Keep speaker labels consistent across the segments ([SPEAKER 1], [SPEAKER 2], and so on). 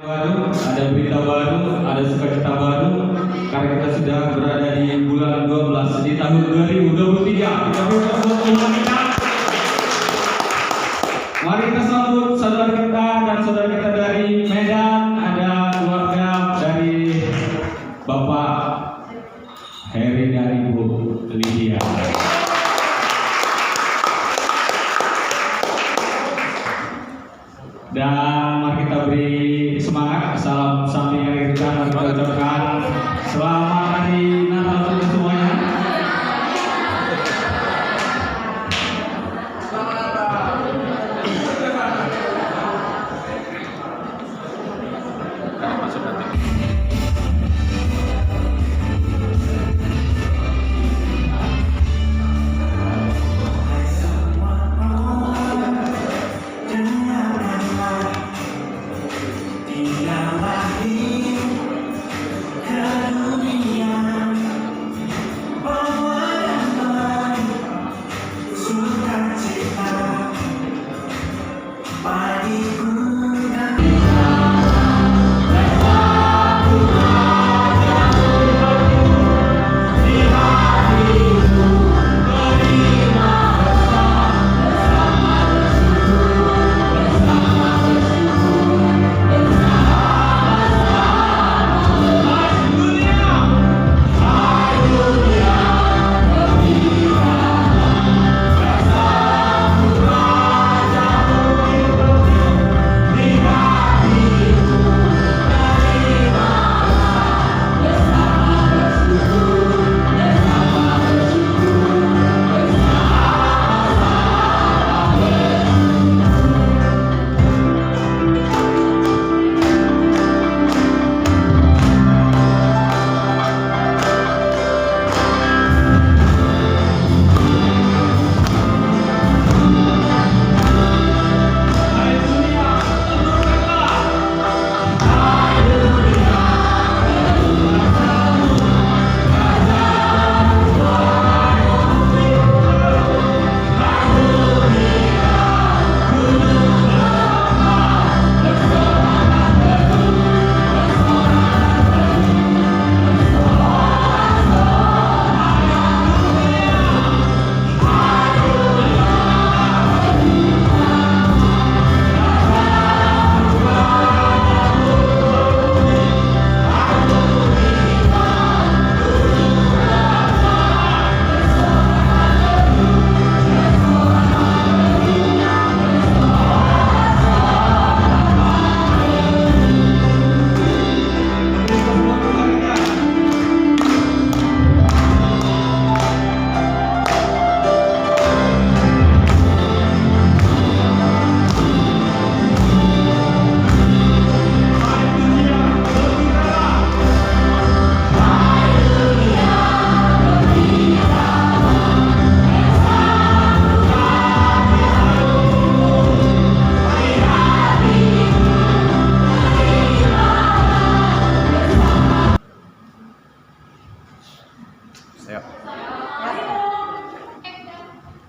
[SPEAKER 1] Baru, ada berita baru, ada sukacita baru karena kita sudah berada di bulan 12 di tahun 2023. Kita bersyukur Tuhan kita. Mari kita sambut saudara kita dan saudara kita dari Medan, ada keluarga dari Bapak Heri dan Ibu Lydia. Dan mari kita beri semangat, salam samping dari kita, mari kita ucapkan selamat hari Natal untuk semuanya.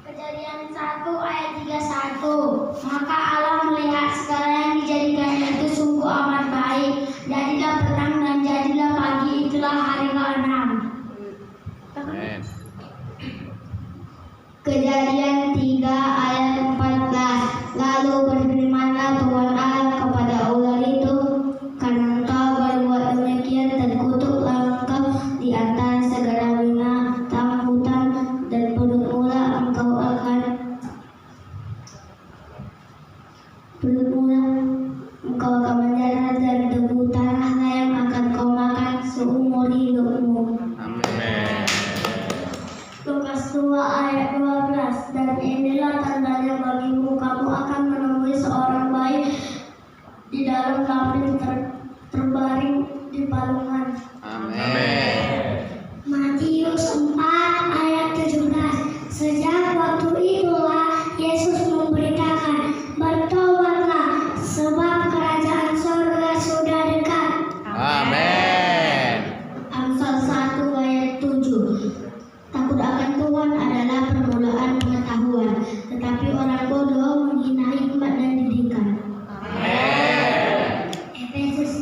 [SPEAKER 2] Kejadian 1 ayat 31. Maka Allah melihat segala yang dijadikan itu sungguh amat baik. Jadilah petang dan jadilah pagi, itulah hari ke-6.
[SPEAKER 3] Amin.
[SPEAKER 2] Kejadian 3 ayat 14. Lalu berfirmanlah Tuhan Allah kepada ular itu, karena engkau berbuat demikian, terkutuklah engkau di antara segala binatang hutan, dan perut ular engkau akan mendarat, dan debu tanahlah yang akan kau makan seumur hidupmu.
[SPEAKER 3] Amin.
[SPEAKER 2] Lukas 2 ayat 12. Dan inilah tandanya bagimu, kamu akan menemui seorang bayi di dalam lapis terbaring di palungan.
[SPEAKER 3] Amin.
[SPEAKER 2] Matius 4 ayat 17. Sejak waktu itulah Yesus memberitakan, bertobatlah sebab kerajaan surga sudah dekat.
[SPEAKER 3] Amin.
[SPEAKER 2] Amsal 1 ayat 7. Takut akan Tuhan adalah permulaan pengetahuan, tetapi orang bodoh menghina hikmat dan didikan.
[SPEAKER 3] Amin.
[SPEAKER 2] Efesus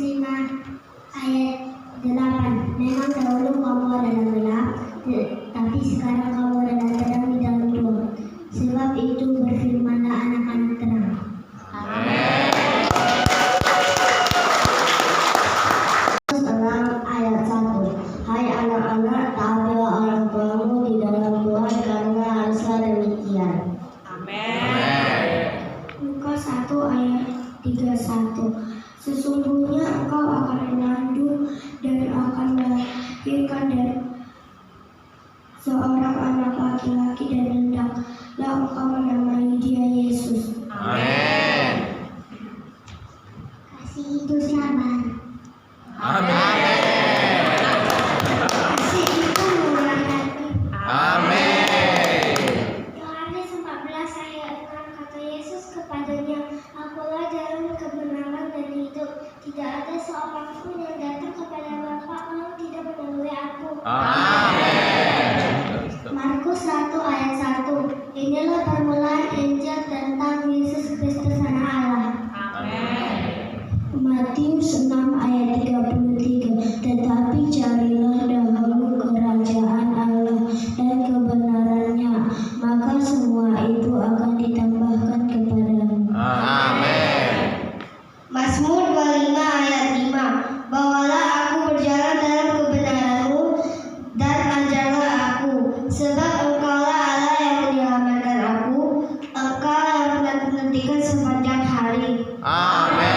[SPEAKER 2] laki-laki dan hendaklah engkau menamai dia Yesus.
[SPEAKER 3] Amin.
[SPEAKER 2] Kasih itu sabar.
[SPEAKER 3] Amin.
[SPEAKER 2] Kasih itu murah hati.
[SPEAKER 3] Amin.
[SPEAKER 2] Yohanes 14 ayat 6 kata Yesus kepadanya, Akulah jalan kebenaran dan hidup. Tidak ada seorang pun yang datang kepada Bapa kalau tidak melalui aku.
[SPEAKER 3] Amin.
[SPEAKER 2] Markus 1 ayat 1. Inilah permulaan Injil tentang Yesus Kristus Anak Allah. Matius 6 ayat 33. Tetapi carilah dahulu kerajaan Allah dan kebenarannya, maka semua itu akan ditambahkan kepadamu.
[SPEAKER 3] Amin.
[SPEAKER 2] Mazmur 25 ayat 5. Bawalah aku berjalan dalam kebenaran-Mu dan ajarlah aku, sebab Engkaulah Allah yang menyelamatkan aku, Engkau yang menanti-nantikan sepanjang hari.
[SPEAKER 3] Amin.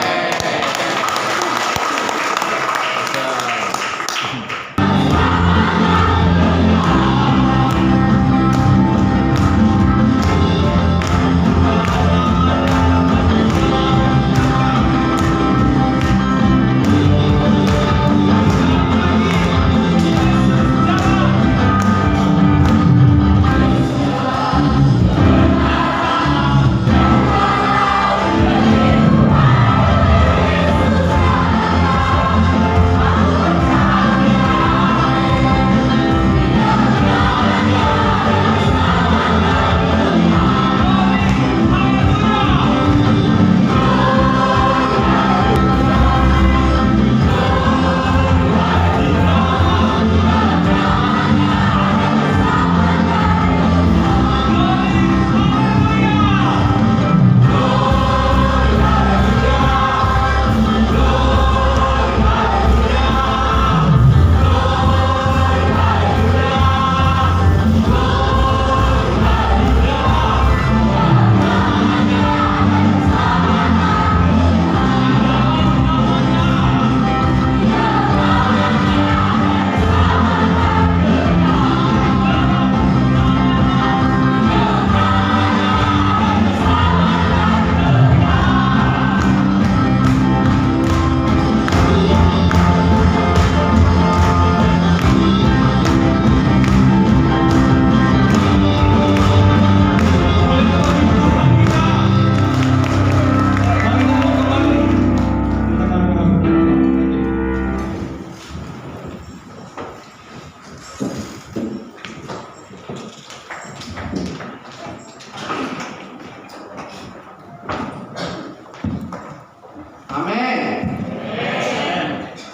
[SPEAKER 4] Amin.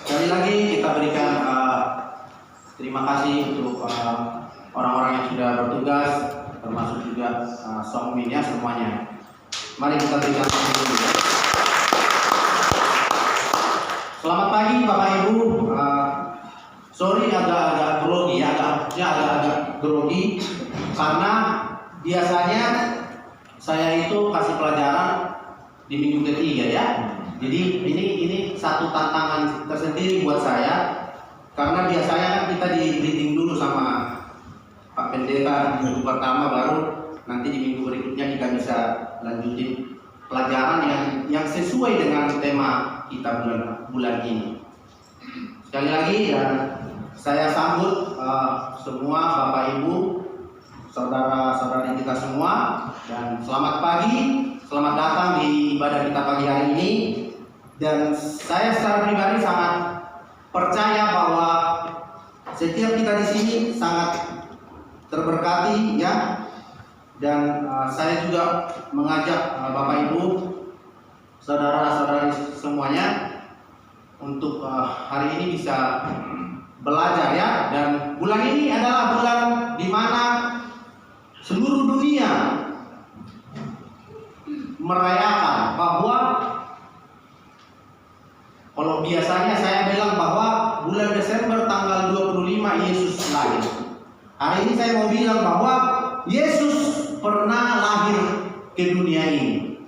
[SPEAKER 4] Sekali lagi kita berikan terima kasih untuk orang-orang yang sudah bertugas, termasuk juga songminnya semuanya. Mari kita berikan tepuk tangan. Selamat pagi Bapak Ibu. Sorry agak grogi ya, agak grogi karena biasanya saya itu kasih pelajaran di minggu ketiga ya. Jadi ini satu tantangan tersendiri buat saya karena biasanya kan kita di briefing dulu sama Pak Pendeta di minggu pertama, baru nanti di minggu berikutnya kita bisa lanjutin pelajaran yang sesuai dengan tema kita bulan ini. Sekali lagi saya sambut semua Bapak Ibu, saudara-saudari kita semua, dan selamat pagi, selamat datang di ibadah kita pagi hari ini. Dan saya secara pribadi sangat percaya bahwa setiap kita di sini sangat terberkati ya. Dan saya juga mengajak Bapak Ibu, saudara-saudari semuanya untuk hari ini bisa belajar ya. Dan bulan ini adalah bulan di mana seluruh dunia merayakan bahwa, kalau biasanya saya bilang bahwa bulan Desember tanggal 25 Yesus lahir. Hari ini saya mau bilang bahwa Yesus pernah lahir ke dunia ini.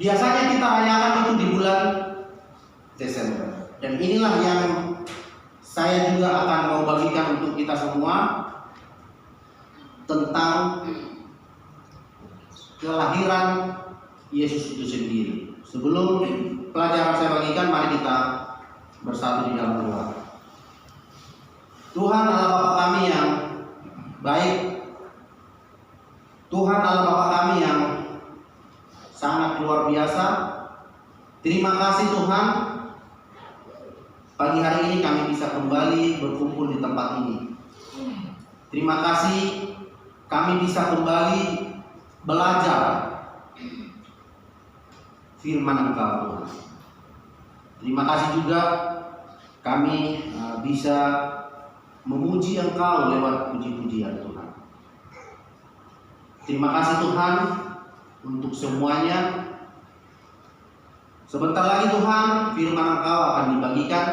[SPEAKER 4] Biasanya kita rayakan itu di bulan Desember. Dan inilah yang saya juga akan mau bagikan untuk kita semua. tentang kelahiran Yesus itu sendiri. Sebelum pelajaran saya bagikan, mari kita bersatu di dalam doa. Tuhan Allah Bapa kami yang baik, Tuhan Allah Bapa kami yang sangat luar biasa. Terima kasih Tuhan, pagi hari ini kami bisa kembali berkumpul di tempat ini. Terima kasih kami bisa kembali belajar firman Engkau Tuhan. Terima kasih juga kami bisa memuji Engkau lewat puji-pujian Tuhan. Terima kasih Tuhan untuk semuanya. Sebentar lagi Tuhan firman Engkau akan dibagikan.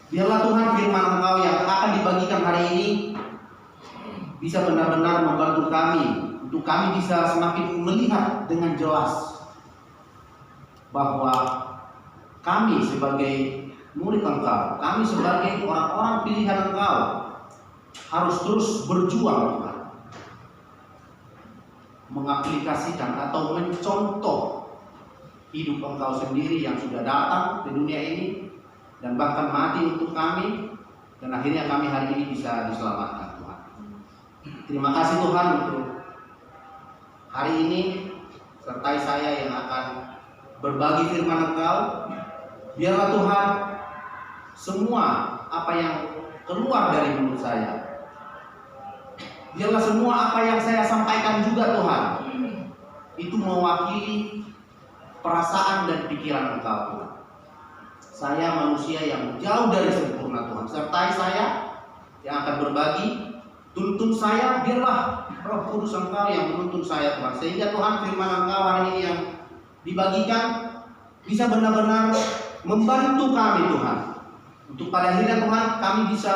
[SPEAKER 4] Biarlah Tuhan firman Engkau yang akan dibagikan hari ini bisa benar-benar membantu kami untuk kami bisa semakin melihat dengan jelas bahwa kami sebagai murid Engkau, kami sebagai orang-orang pilihan Engkau harus terus berjuang Tuhan, mengaplikasikan atau mencontoh hidup Engkau sendiri yang sudah datang ke dunia ini dan bahkan mati untuk kami, dan akhirnya kami hari ini bisa diselamatkan Tuhan. Terima kasih Tuhan untuk hari ini, sertai saya yang akan berbagi firman Engkau. Biarlah Tuhan semua apa yang keluar dari mulut saya, biarlah semua apa yang saya sampaikan juga Tuhan, itu mewakili perasaan dan pikiran Engkau Tuhan. Saya manusia yang jauh dari sempurna Tuhan. Sertai saya yang akan berbagi. Tuntun saya, biarlah Roh Kudus Engkau yang menuntun saya Tuhan. Sehingga Tuhan firman Engkau hari ini yang dibagikan bisa benar-benar membantu kami Tuhan. Untuk pada akhirnya Tuhan kami bisa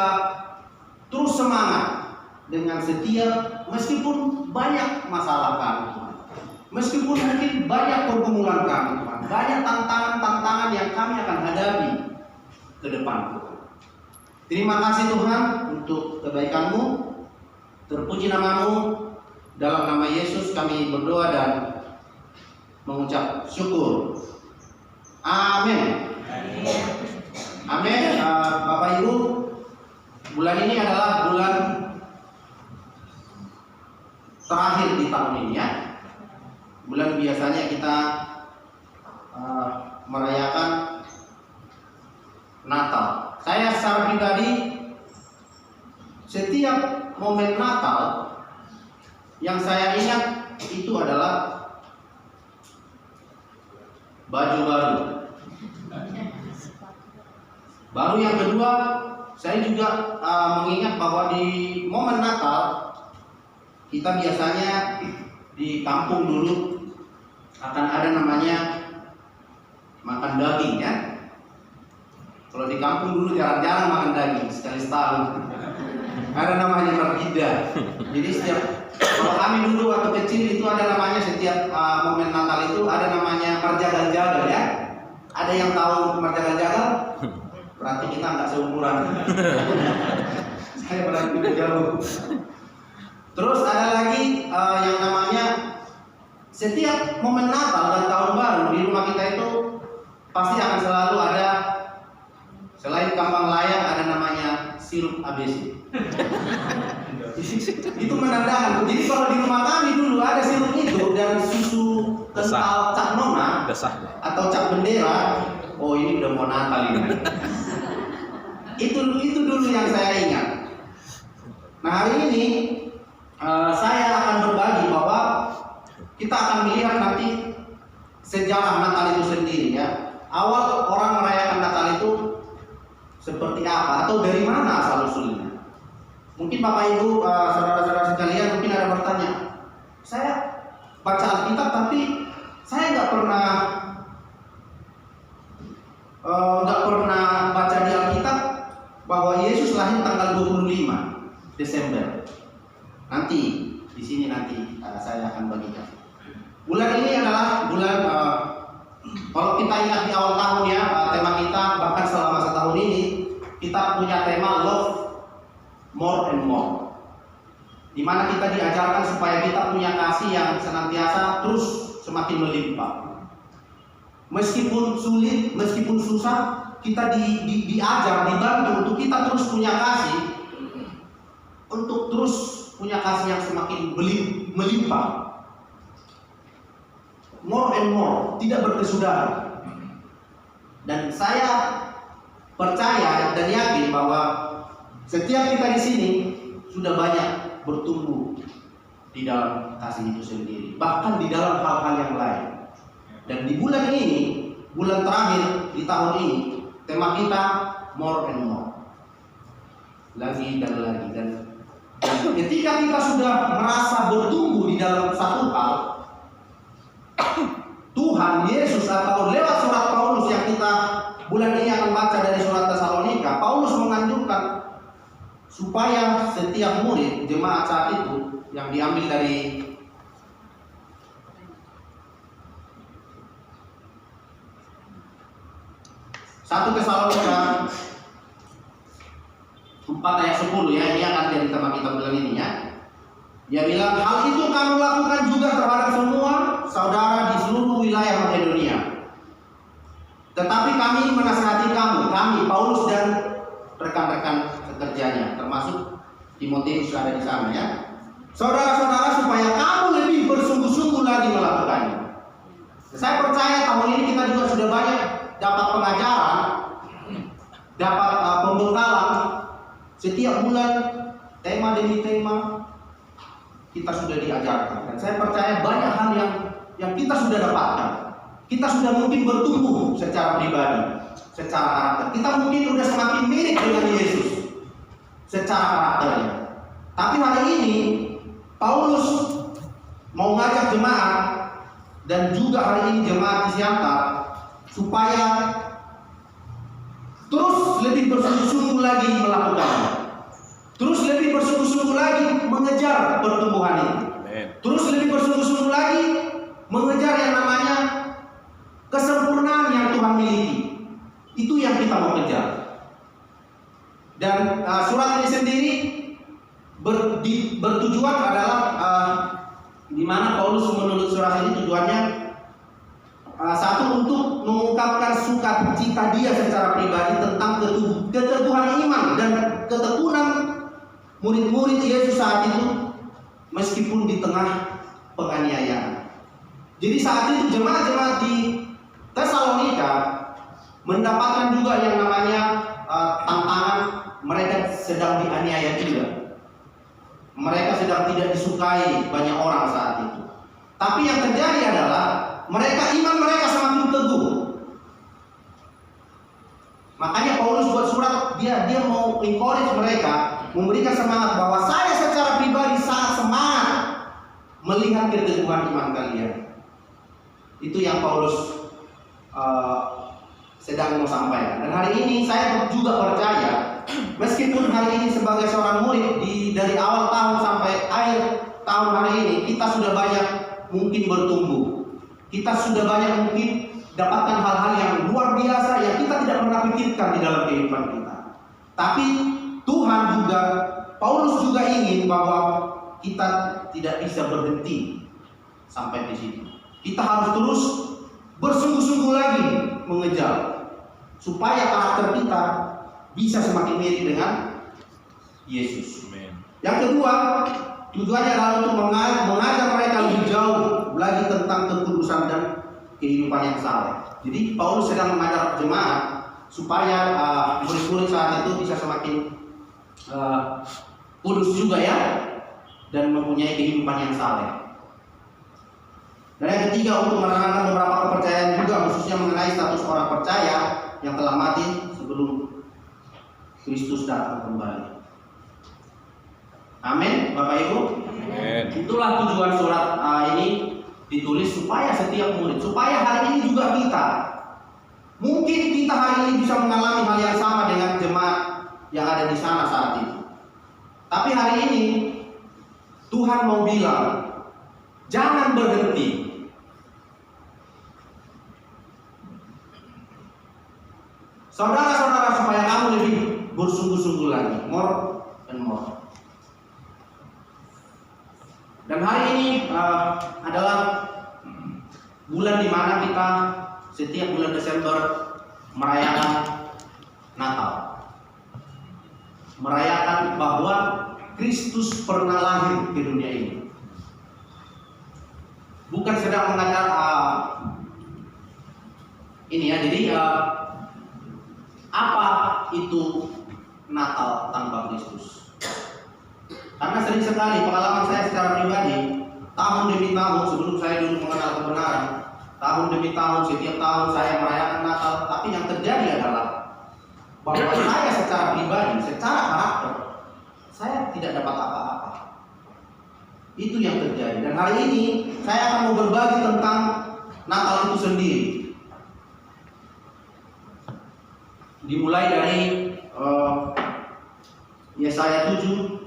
[SPEAKER 4] terus semangat dengan setia meskipun banyak masalah kami Tuhan. Meskipun mungkin banyak pergumulan kami Tuhan, banyak tantangan-tantangan yang kami akan hadapi ke depan Tuhan. Terima kasih Tuhan untuk kebaikan-Mu. Terpuji nama-Mu. Dalam nama Yesus kami berdoa dan mengucap syukur. Amin. Amin. Bapak Ibu, bulan ini adalah bulan terakhir di tahun ini ya. Bulan biasanya kita merayakan Natal. Saya secara pribadi setiap momen Natal yang saya ingat itu adalah baju baru. Baru yang kedua, saya juga mengingat bahwa di momen Natal kita biasanya di kampung dulu akan ada namanya makan daging ya. Kalau di kampung dulu jarang-jarang makan daging, sekali setahun. Ada namanya margida. Jadi kalau kami dulu waktu kecil itu ada namanya setiap momen Natal itu ada namanya marjagan-jagal ya. Ada yang tahu marjagan-jagal? Berarti kita nggak seumuran. Saya berarti udah jauh. Terus ada lagi yang namanya setiap momen Natal dan Tahun Baru di rumah kita itu pasti akan selalu ada, selain kambang layang, ada namanya sirup ABC. Itu menandakan. Jadi kalau di rumah kami dulu ada sirup itu dan susu kental Cak Nona atau Cak Bendera. Oh ini udah mau Natal ini. Itu dulu yang saya ingat. Nah hari ini saya akan berbagi bahwa kita akan melihat nanti sejarah Natal itu sendiri ya. Awal orang merayakan Natal itu seperti apa atau dari mana asal usulnya? Mungkin Bapak Ibu, saudara-saudara sekalian mungkin ada bertanya. Saya baca Alkitab tapi saya nggak pernah baca di Alkitab bahwa Yesus lahir tanggal 25 Desember. Nanti di sini saya akan bagikan. Bulan ini adalah bulan kalau kita ingat di awal tahun ya, tema kita bahkan selama setahun ini kita punya tema Love More and More. di mana kita diajarkan supaya kita punya kasih yang senantiasa terus semakin melimpah. Meskipun sulit, meskipun susah, kita diajar, dibantu untuk kita terus punya kasih, untuk terus punya kasih yang semakin melimpah. More and more, tidak berkesudahan. Dan saya percaya dan yakin bahwa setiap kita di sini sudah banyak bertumbuh di dalam kasih itu sendiri, bahkan di dalam hal-hal yang lain. Dan di bulan ini, bulan terakhir di tahun ini, tema kita more and more, lagi dan lagi. Dan ketika kita sudah merasa bertumbuh di dalam satu hal, Tuhan Yesus atau lewat surat Paulus yang kita bulan ini akan baca dari surat Tesalonika, Paulus menganjurkan supaya setiap murid jemaat saat itu yang diambil dari 1 Tesalonika 4 ayat 10 ya, ini akan jadi tema kita bulan ini ya. Dia bilang, hal itu kami lakukan juga terhadap semua saudara di seluruh wilayah Makedonia. Tetapi kami menasihati kami Paulus dan rekan-rekan sekerjanya, termasuk Timotius ada di sana ya. Saudara-saudara, supaya kamu lebih bersungguh-sungguh lagi melakukannya. Saya percaya tahun ini kita juga sudah banyak dapat pengajaran, dapat pembekalan. Setiap bulan tema demi tema kita sudah diajarkan, dan saya percaya banyak hal yang kita sudah dapatkan. Kita sudah mungkin bertumbuh secara pribadi, secara karakter. Kita mungkin sudah semakin mirip dengan Yesus secara karakternya. Tapi hari ini Paulus mau ngajak jemaat, dan juga hari ini jemaat di Siantar, supaya terus lebih bersungguh-sungguh lagi melakukannya, terus lebih bersungguh-sungguh lagi mengejar pertumbuhan ini, terus lebih bersungguh-sungguh lagi mengejar yang namanya kesempurnaan yang Tuhan miliki. Itu yang kita mau kejar. Dan surat ini sendiri bertujuan adalah di mana Paulus menulis surat ini tujuannya satu, untuk mengungkapkan sukacita dia secara pribadi tentang keteguhan iman dan ketekunan murid-murid Yesus saat itu, meskipun di tengah penganiayaan. Jadi saat itu jemaat-jemaat di Tesalonika mendapatkan juga yang namanya tantangan. Mereka sedang dianiaya juga, mereka sedang tidak disukai banyak orang saat itu. Tapi yang terjadi adalah iman mereka semakin teguh. Makanya Paulus buat surat, dia mau encourage mereka, memberikan semangat bahwa saya secara pribadi sangat semangat melihat keteguhan iman kalian. Itu yang Paulus sedang mau sampaikan. Dan hari ini saya juga percaya, meskipun hari ini sebagai seorang murid dari awal tahun sampai akhir tahun hari ini, kita sudah banyak mungkin bertumbuh. Kita sudah banyak mungkin dapatkan hal-hal yang luar biasa yang kita tidak pernah pikirkan di dalam kehidupan kita. Tapi Tuhan juga, Paulus juga ingin bahwa kita tidak bisa berhenti sampai di situ. Kita harus terus bersungguh-sungguh lagi mengejar, supaya karakter kita bisa semakin mirip dengan Yesus. Yang kedua, tujuannya adalah untuk mengajar mereka lebih jauh lagi tentang kekudusan dan kehidupan yang saleh. Jadi Paulus sedang mengajar jemaat supaya murid-murid saat itu bisa semakin kudus juga ya, dan mempunyai kehidupan yang saleh. Dan yang ketiga, untuk menerangkan beberapa kepercayaan juga, khususnya mengenai status orang percaya yang telah mati sebelum Kristus datang kembali. Amin, Bapak Ibu.
[SPEAKER 3] Amin.
[SPEAKER 4] Itulah tujuan surat ini ditulis, supaya setiap murid, supaya hari ini juga kita, mungkin kita hari ini bisa mengalami hal yang sama dengan jemaat yang ada di sana saat itu. Tapi hari ini Tuhan mau bilang, jangan berhenti. Saudara-saudara, supaya kamu lebih bersungguh-sungguh lagi, more and more. ini adalah bulan di mana kita setiap bulan Desember merayakan Natal. Merayakan bahwa Kristus pernah lahir di dunia ini. Bukan sedang mengajar ini ya, jadi apa itu Natal tanpa Kristus? Karena sering sekali pengalaman saya secara pribadi, tahun demi tahun sebelum saya dulu mengenal kebenaran, tahun demi tahun, setiap tahun saya merayakan Natal, tapi yang terjadi adalah bahwa saya secara pribadi, secara karakter, saya tidak dapat apa-apa. Itu yang terjadi. Dan hari ini saya akan mau berbagi tentang Natal itu sendiri. Dimulai dari Yesaya 7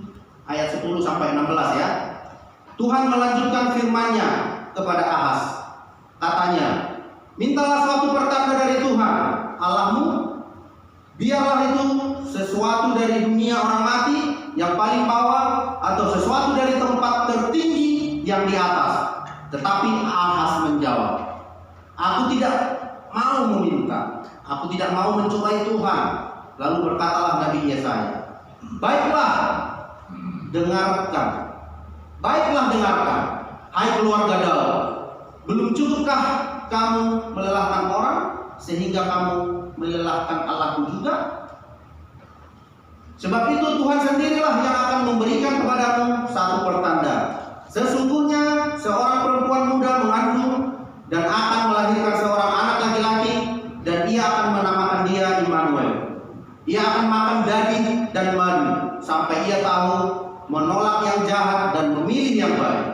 [SPEAKER 4] ayat 10 sampai 16 ya. Tuhan melanjutkan firman-Nya kepada Ahaz. Katanya, mintalah suatu pertanda dari Tuhan Allahmu, biarlah itu sesuatu dari dunia orang mati yang paling bawah atau sesuatu dari tempat tertinggi yang di atas. Tetapi Ahaz menjawab, aku tidak mau meminta, aku tidak mau mencobai Tuhan. Lalu berkatalah Nabi Yesaya, baiklah dengarkan, hai keluarga Daud, belum cukupkah kamu melelahkan orang sehingga kamu melelahkan Allahku juga? Sebab itu Tuhan sendirilah yang akan memberikan kepadamu satu pertanda. Sesungguhnya seorang perempuan muda mengandung dan akan melahirkan seorang anak laki-laki, dan ia akan menamakan dia Immanuel. Ia akan makan daging dan madu sampai ia tahu menolak yang jahat dan memilih yang baik.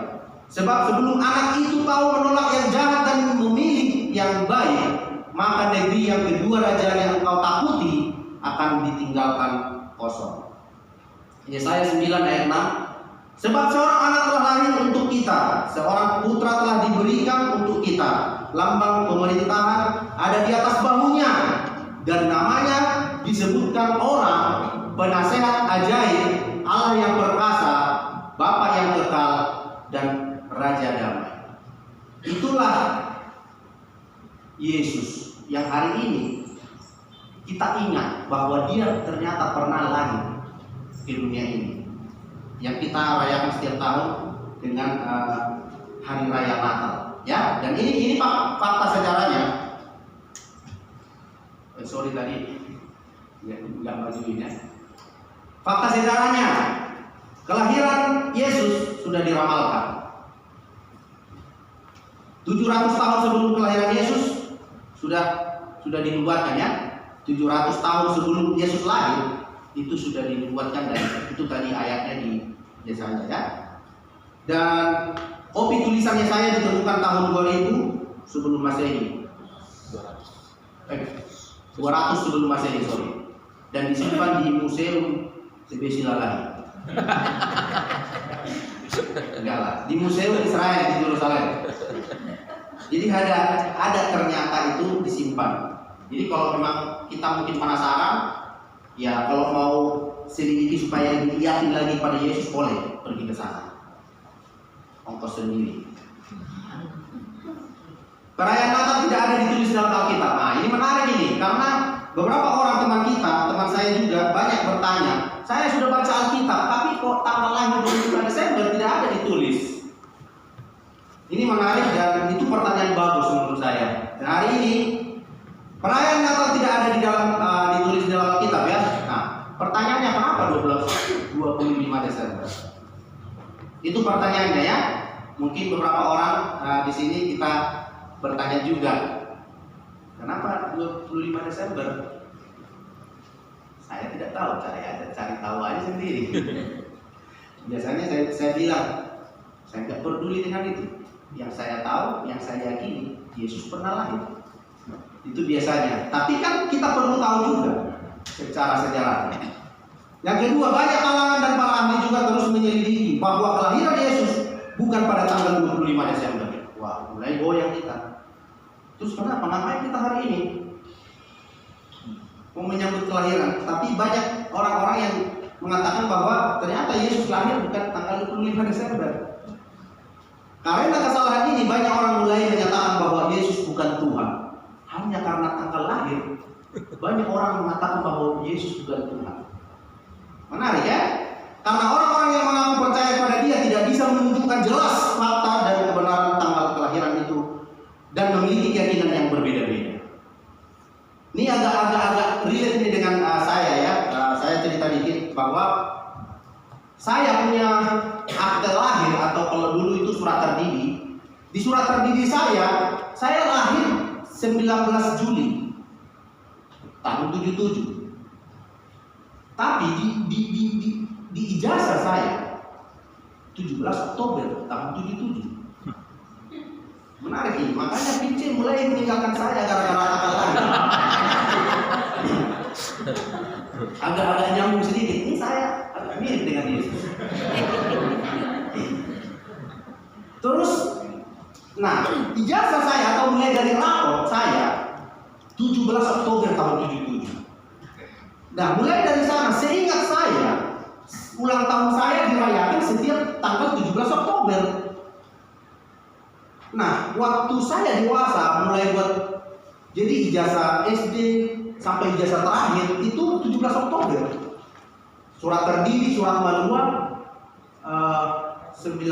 [SPEAKER 4] Sebab sebelum anak itu tahu menolak yang jahat dan memilih yang baik, maka negeri yang kedua raja yang engkau takuti akan ditinggalkan kosong. Yesaya 9 ayat 6. Sebab seorang anak telah lahir untuk kita, seorang putra telah diberikan untuk kita. Lambang pemerintahan ada di atas bahunya, dan namanya disebutkan orang penasehat ajaib, Allah yang perkasa, Bapa yang kekal, dan Raja damai. Itulah Yesus yang hari ini kita ingat bahwa dia ternyata pernah lahir di dunia ini, yang kita rayakan setiap tahun dengan Hari Raya Natal. Ya, dan ini fakta sejarahnya. Sorry tadi nggak majuin ya. Fakta sejarahnya, kelahiran Yesus sudah diramalkan. 700 tahun sebelum kelahiran Yesus sudah dinubuatkan ya. 700 tahun sebelum Yesus lahir itu sudah dinubuatkan, dan itu tadi ayatnya di Yesaya ya. Dan kopi tulisan Yesaya ditemukan tahun 2000 sebelum Masehi. 200 sebelum Masehi, sorry. Dan disimpan di Museum Sebesilalai. Enggak lah, di Museum Israel di Yerusalem. Jadi ada ternyata itu disimpan. Jadi kalau memang kita mungkin penasaran, ya kalau mau selidiki supaya yakin lagi pada Yesus, boleh pergi ke sana. Ongkos sendiri. Perayaan Natal tidak ada ditulis dalam Alkitab. Nah, ini menarik ini, karena beberapa orang teman kita, teman saya juga banyak bertanya, saya sudah baca Alkitab, tapi kok tanggal lahir 25 Desember tidak ada ditulis. Ini menarik dan itu pertanyaan bagus menurut saya. Dan hari ini perayaan Natal tidak ada ditulis di dalam Alkitab ya. Nah, pertanyaannya kenapa 25 Desember? Itu pertanyaannya ya. Mungkin beberapa orang di sini kita bertanya juga, kenapa 25 Desember? Saya tidak tahu, cari tahu aja sendiri. Biasanya saya bilang, saya tidak peduli dengan itu. Yang saya tahu, yang saya yakini, Yesus pernah lahir. Itu biasanya. Tapi kan kita perlu tahu juga secara sejarah. Yang kedua, banyak kalangan dan para ahli juga terus menyelidiki bahwa kelahiran Yesus bukan pada tanggal 25 Desember. Wah, mulai goyang kita. Terus kenapa? Ngapain kita hari ini mau menyambut kelahiran? Tapi banyak orang-orang yang mengatakan bahwa ternyata Yesus lahir bukan tanggal 25 Desember. Karena kesalahan ini banyak orang mulai menyatakan bahwa Yesus bukan Tuhan. Hanya karena tanggal lahir, banyak orang mengatakan bahwa Yesus bukan Tuhan. Menarik ya? Karena orang-orang yang mengaku percaya pada Dia tidak bisa menunjukkan jelas fakta dan kebenaran tanggal kelahiran itu dan memiliki keyakinan yang berbeda-beda. Ini agak relate ini dengan saya ya. Saya cerita dikit bahwa saya punya akte lahir atau kalau dulu itu surat terdiri. Di surat terdiri saya lahir 19 Juli tahun 77. Tapi di ijazah saya 17 Oktober tahun 77. Menarik ini, makanya Pince mulai meninggalkan saya gara-gara tanggal lahir. Agak-agak nyambung sedikit. Ini saya agak mirip dengan Yesus. Terus, nah, ijazah saya atau mulai dari rapor saya 17 Oktober tahun 77. Nah, mulai dari sana, seingat saya, ulang tahun saya dirayakan setiap tanggal 17 Oktober. Nah, waktu saya dewasa mulai buat jadi ijazah SD sampai ijazah terakhir itu 17 Oktober. Surat terdiri, surat manual 19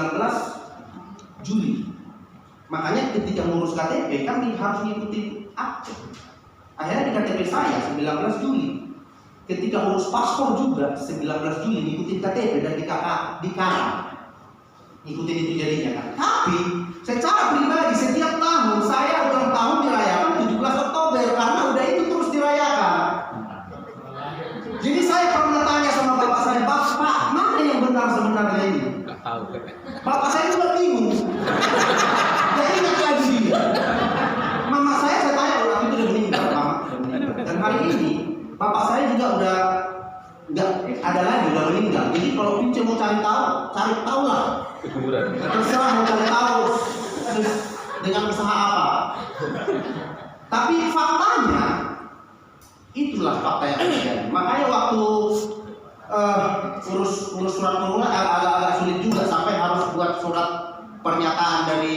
[SPEAKER 4] Juli. Makanya ketika ngurus KTP kami harus ngikutin akte. Akhirnya di KTP saya 19 Juli. Ketika urus paspor juga 19 Juli ngikutin KTP dan di kanan. Ngikutin itu jadinya kan. Tapi secara pribadi setiap tahun saya ulang tahun dirayakan 17 Oktober karena udah itu terus dirayakan. Jadi saya pernah tanya sama bapak saya, Pak, mana yang benar sebenarnya ini? Bapak saya juga bingung. Dia ingat lagi dia. Mama saya tanya orang itu udah meninggal, mama udah meninggal. Dan hari ini bapak saya juga udah nggak ada lagi, udah meninggal. Jadi kalau Pince mau cari tahu lah. Terserah mau cari tahu dengan usaha apa. Tapi faktanya itulah fakta yang terjadi. Makanya waktu urus surat pengulangan agak sulit juga sampai harus buat surat pernyataan dari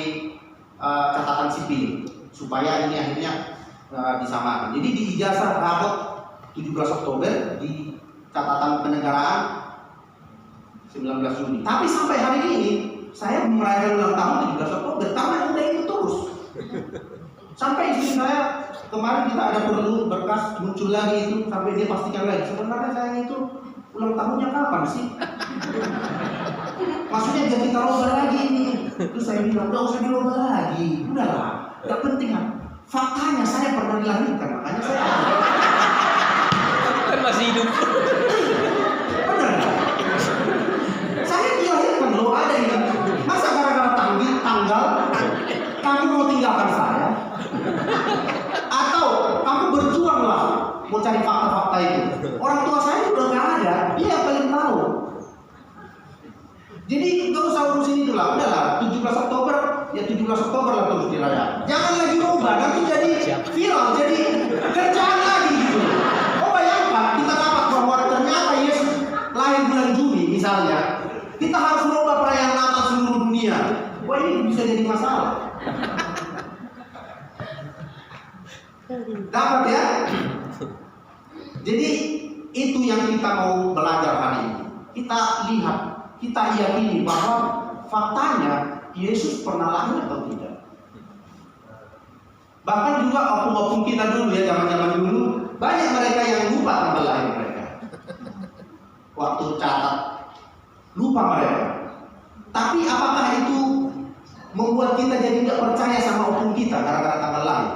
[SPEAKER 4] catatan sipil supaya ini akhirnya disamakan. Jadi di ijazah rapot 17 Oktober di catatan penegaraan 19 Juni. Tapi sampai hari ini saya merayakan ulang tahun 17 Oktober karena udah itu terus. Sampai istri saya kemarin kita ada perlu berkas muncul lagi itu sampai dia pastikan lagi sebenarnya saya itu ulang tahunnya kapan sih? Maksudnya jadi kita roba lagi ini. Terus saya bilang udah usah diroba lagi, udahlah, nggak penting kan. Faktanya saya pernah dilahirkan, makanya saya
[SPEAKER 3] Kan masih hidup.
[SPEAKER 4] benar. Saya dilahirkan loh, ada ini. Masa gara-gara tanggal kamu mau tinggalkan saya? Atau kamu berjuanglah mau cari fakta-fakta itu? Orang tua saya udah nggak ada, dia yang paling tahu. Jadi nggak usah urusin itu lah, udahlah 17 Oktober ya 17 Oktober lah terus dirayakan. Jangan lagi rubah, nanti jadi viral, jadi kerjaan lagi gitu. Oh bayangkan kita dapat bahwa ternyata Yesus lahir bulan Juni misalnya, kita harus merubah perayaan Natal seluruh dunia. Wah ini bisa jadi masalah. Dapat ya? Jadi itu yang kita mau belajar hari ini. Kita lihat, kita yakini bahwa faktanya Yesus pernah lahir atau tidak. Bahkan juga opung-opung kita dulu ya, zaman-zaman dulu banyak mereka yang lupa tanggal lahir mereka. Waktu catat lupa mereka. Tapi apakah itu membuat kita jadi tidak percaya sama opung kita gara-gara tanggal lahir?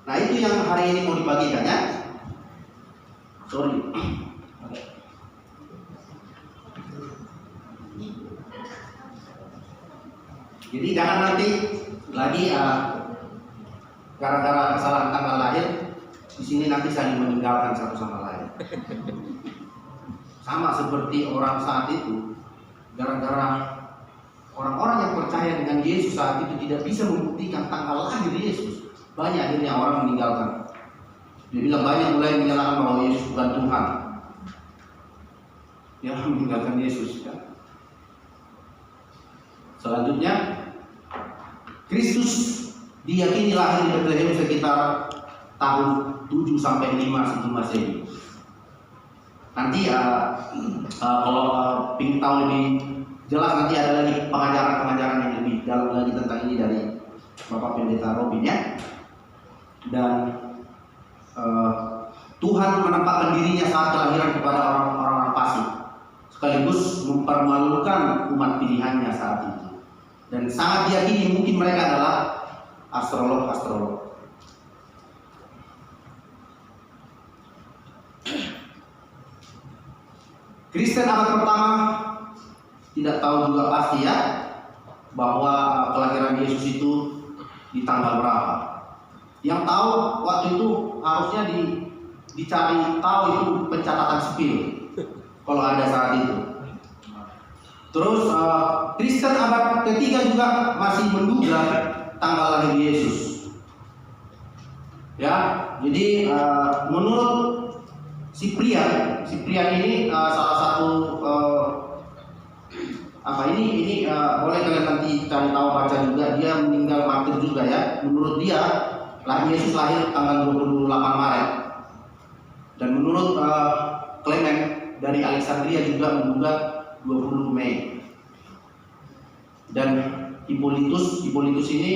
[SPEAKER 4] Nah itu yang hari ini mau dibagikan ya. Sorry. Jadi jangan nanti lagi gara-gara kesalahan tanggal lahir di sini nanti saling meninggalkan satu sama lain. Sama seperti orang saat itu, gara-gara orang-orang yang percaya dengan Yesus saat itu tidak bisa membuktikan tanggal lahir Yesus, banyak akhirnya orang meninggalkan. Dia bilang banyak mulai menyalahkan bahwa Yesus bukan Tuhan. Dia meninggalkan Yesus kan. Selanjutnya, Kristus diyakini lahir di Bethlehem sekitar tahun 7 sampai 5 sebelum Masehi. Nanti kalau ingin tahu lebih jelas, nanti ada lagi pengajaran-pengajaran yang lebih dalam lagi tentang ini dari Bapak Pendeta Robin ya. Dan Tuhan menempatkan dirinya saat kelahiran kepada orang-orang fasik, sekaligus mempermalukan umat pilihannya saat itu. Dan sangat diyakini mungkin mereka adalah astrolog-astrolog. Kristen abad pertama tidak tahu juga pasti ya bahwa kelahiran Yesus itu di tanggal berapa. Yang tahu waktu itu harusnya dicari tahu itu pencatatan sipil kalau ada saat itu. Terus Kristen abad ketiga juga masih menduga tanggal lahir Yesus. Ya, jadi menurut Cyprian ini salah satu ini boleh kalian nanti cari tahu baca juga, dia meninggal martir juga ya. Menurut dia Yesus lahir tanggal 28 Maret. Dan menurut Clement dari Alexandria juga menduga 20 Mei. Dan Hippolytus ini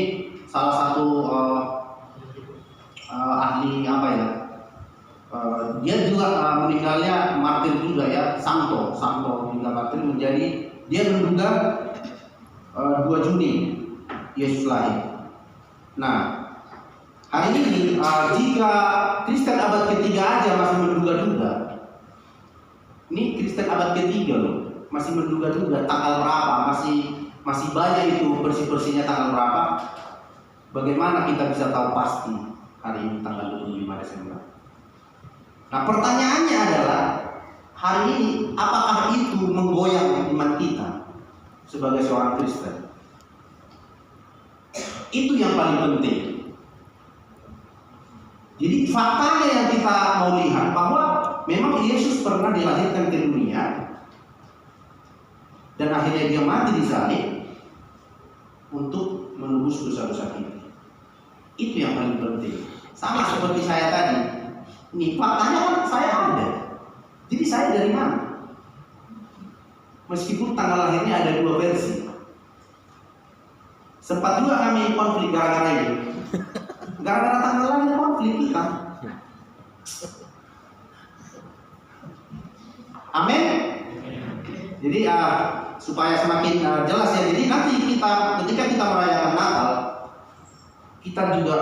[SPEAKER 4] salah satu ahli apa ya? Dia juga meninggalnya martir juga ya, Santo meninggal martir, menjadi dia menduga 2 Juni Yesus lahir. Nah, hari ini jika Kristen abad ketiga aja masih menduga-duga, ini Kristen abad ketiga loh, masih menduga-duga tanggal berapa, masih banyak itu bersih-bersihnya tanggal berapa. Bagaimana kita bisa tahu pasti hari ini tanggal 25 Desember? Nah, pertanyaannya adalah hari ini apakah itu menggoyang iman kita sebagai seorang Kristen? Itu yang paling penting. Jadi faktanya yang kita mau lihat bahwa memang Yesus pernah dilahirkan ke dunia dan akhirnya dia mati di salib untuk menebus dosa-dosa kita. Itu yang paling penting. Sama seperti saya tadi. Ini faktanya kan saya ada. Jadi saya dari mana? Meskipun tanggal lahirnya ada 2 versi. Sempat juga kami konflik gara-gara ini. Gara-gara tanggal lahir konflik kita. Amin. Jadi supaya semakin jelas ya. Jadi nanti ketika kita merayakan Natal, kita juga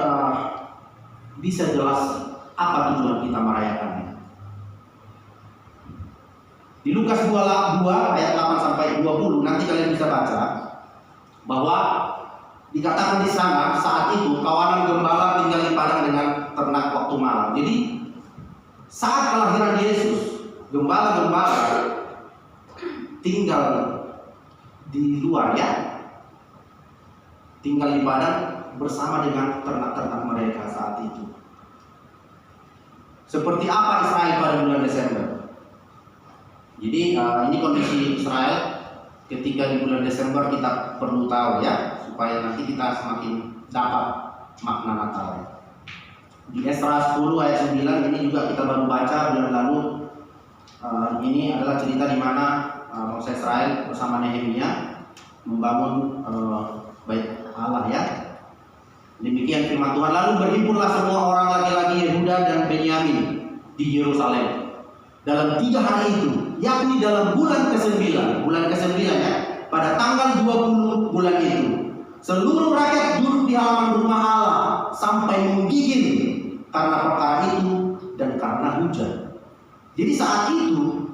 [SPEAKER 4] bisa jelas apa tujuan kita merayakannya. Di Lukas 2 ayat 8 sampai 20 nanti kalian bisa baca bahwa dikatakan di sana saat itu kawanan gembala tinggal di padang dengan ternak waktu malam. Jadi saat kelahiran Yesus, gembala-gembala tinggal di luar ya, tinggal di padang bersama dengan ternak-ternak mereka saat itu. Seperti apa Israel pada bulan Desember? Jadi ini kondisi Israel ketika di bulan Desember, kita perlu tahu ya, supaya nanti kita semakin dapat makna Natal. Di Esra 10 ayat 9 ini juga kita baru baca bulan lalu. Ini adalah cerita di mana bangsa Israel bersama Nehemia membangun bait Allah ya. Demikian firman Tuhan. Lalu berhimpunlah semua orang laki-laki Yehuda dan Benyamin di Yerusalem dalam 3 hari itu, yakni dalam bulan ke-9 ya, pada tanggal 20 bulan itu. Seluruh rakyat duduk di halaman rumah Allah sampai menggigil karena perkara itu dan karena hujan. Jadi saat itu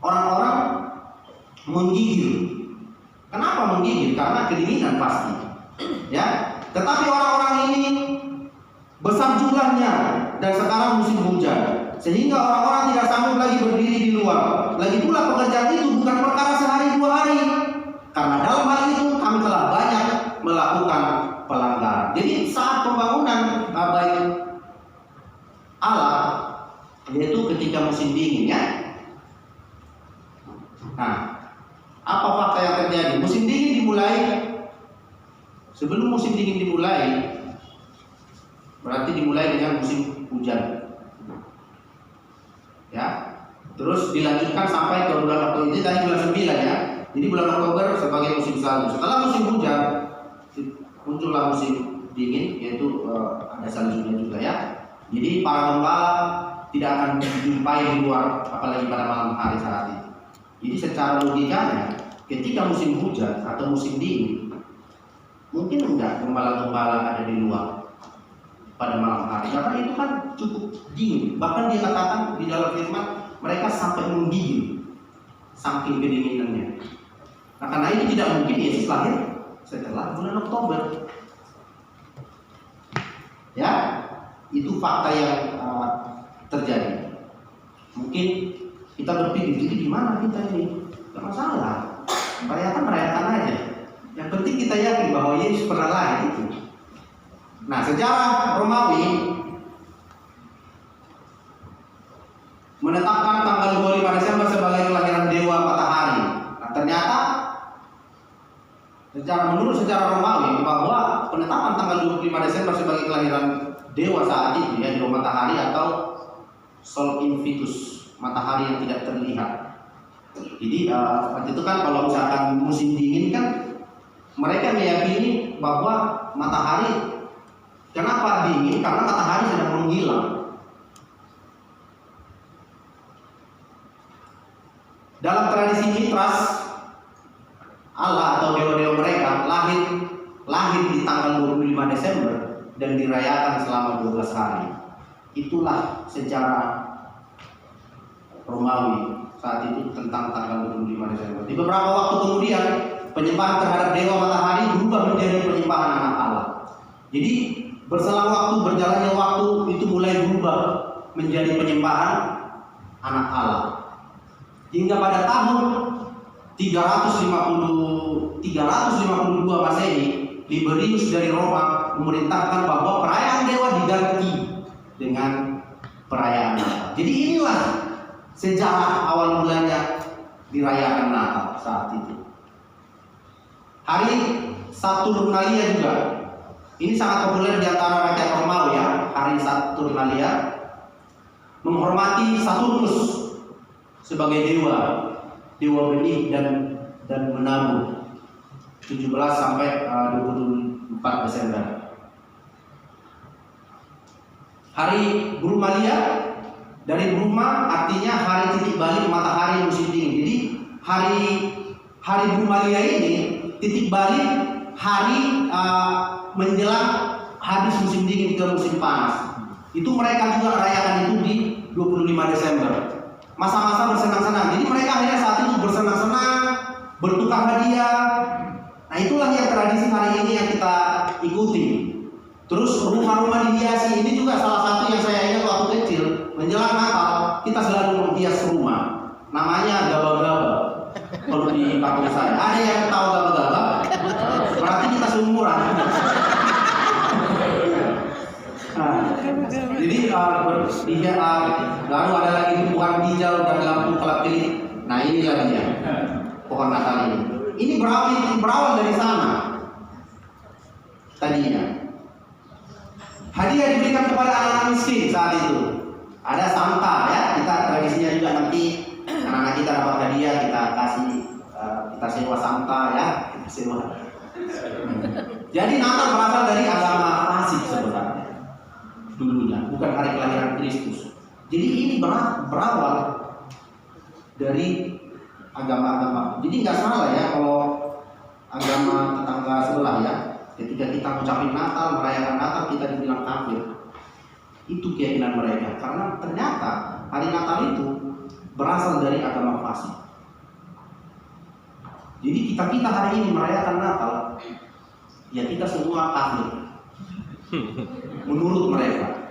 [SPEAKER 4] orang-orang menggigil. Kenapa menggigil? Karena kedinginan pasti. Ya. Tetapi orang-orang ini besar jumlahnya dan sekarang musim hujan, sehingga orang-orang tidak sanggup lagi berdiri di luar. Lagi pula pekerjaan itu bukan perkara sehari 2 hari, karena dalam hal itu kami telah banyak melakukan pelanggaran. Jadi saat pembangunan bait Allah, yaitu ketika musim dingin ya. Nah, apa fakta yang terjadi? Musim dingin dimulai Sebelum musim dingin dimulai, berarti dimulai dengan musim hujan. Ya. Terus dilanjutkan sampai ke bulan Oktober. Ini tadi bulan 9 ya. Jadi bulan Oktober sebagai musim salju. Setelah musim hujan, muncullah musim dingin, yaitu ada saljunya juga ya. Jadi para gembala tidak akan dijumpai di luar, apalagi pada malam hari saat itu. Jadi secara logikanya, ketika musim hujan atau musim dingin, mungkin enggak gembala-gembala ada di luar pada malam hari, karena itu kan cukup dingin. Bahkan dia katakan di dalam firman, mereka sampai menggigil saking kedinginannya. Nah, karena itu tidak mungkin Yesus lahir setelah bulan Oktober. Ya, itu fakta yang terjadi. Mungkin kita berpikir, jadi gimana kita ini? Tidak masalah, merayakan aja. Yang penting kita yakin bahwa Yesus pernah lahir itu. Nah, sejarah Romawi menetapkan tanggal 25 Desember sebagai kelahiran dewa matahari. Nah, ternyata menurut sejarah Romawi bahwa penetapan tanggal 25 Desember sebagai kelahiran dewa saat itu ya, dewa matahari atau Sol Invictus, matahari yang tidak terlihat. Jadi seperti itu kan, kalau misalkan musim dingin kan mereka meyakini bahwa matahari, kenapa dingin? Karena matahari sedang menghilang. Dalam tradisi Mitras, Allah atau dewa-dewa mereka lahir di tanggal 25 Desember dan dirayakan selama 12 hari. Itulah sejarah Romawi saat itu tentang tanggal 25 Desember. Di beberapa waktu kemudian, penyembahan terhadap dewa matahari berubah menjadi penyembahan anak Allah. Jadi berselang waktu, berjalannya waktu, itu mulai berubah menjadi penyembahan anak Allah. Hingga pada tahun 352 Masehi, Liberius dari Roma memerintahkan bahwa perayaan dewa diganti dengan perayaan Natal. Jadi inilah sejarah awal mulanya dirayakan Natal saat itu. Hari Saturnalia juga. Ini sangat populer di antara rakyat Romawi ya. Hari Saturnalia menghormati Saturnus sebagai dewa benih dan menabur. 17 sampai 24 Desember. Hari Brumalia, dari Bruma artinya hari titik balik matahari musim dingin. Jadi hari Brumalia ini titik balik hari menjelang habis musim dingin ke musim panas. Itu mereka juga rayakan itu di 25 Desember. Masa-masa bersenang-senang. Jadi mereka akhirnya saat itu bersenang-senang, bertukar hadiah. Nah, itulah yang tradisi hari ini yang kita ikuti. Terus rumah-rumah dihiasi, ini juga salah satu yang saya ingat waktu kecil. Menjelang Natal kita selalu menghias rumah. Namanya gaba-gaba. Kalau di kampung saya, ada yang tahu gaba-gaba? Berarti kita seumuran. Nah, jadi lalu ada lagi tumpuan hijau dan lampu kelap-kelip. Nah, inilah dia pohon Natal ini. Ini berawal dari sana tadinya. Hadiah diberikan kepada anak-anak miskin saat itu. Ada Santa ya, kita tradisinya juga nanti anak-anak kita dapat hadiah, kita kasih, kita sewa Santa ya, kita sewa. Jadi Natal berasal dari agama Parsi sebenarnya dulunya, bukan hari kelahiran Kristus. Jadi ini berawal dari agama-agama. Jadi nggak salah ya kalau agama tetangga sebelah ya, ketika kita mengucapkan Natal, merayakan Natal, kita dibilang kafir. Itu keyakinan mereka, karena ternyata hari Natal itu berasal dari agama fasik. Jadi kita hari ini merayakan Natal, ya kita semua kafir menurut mereka.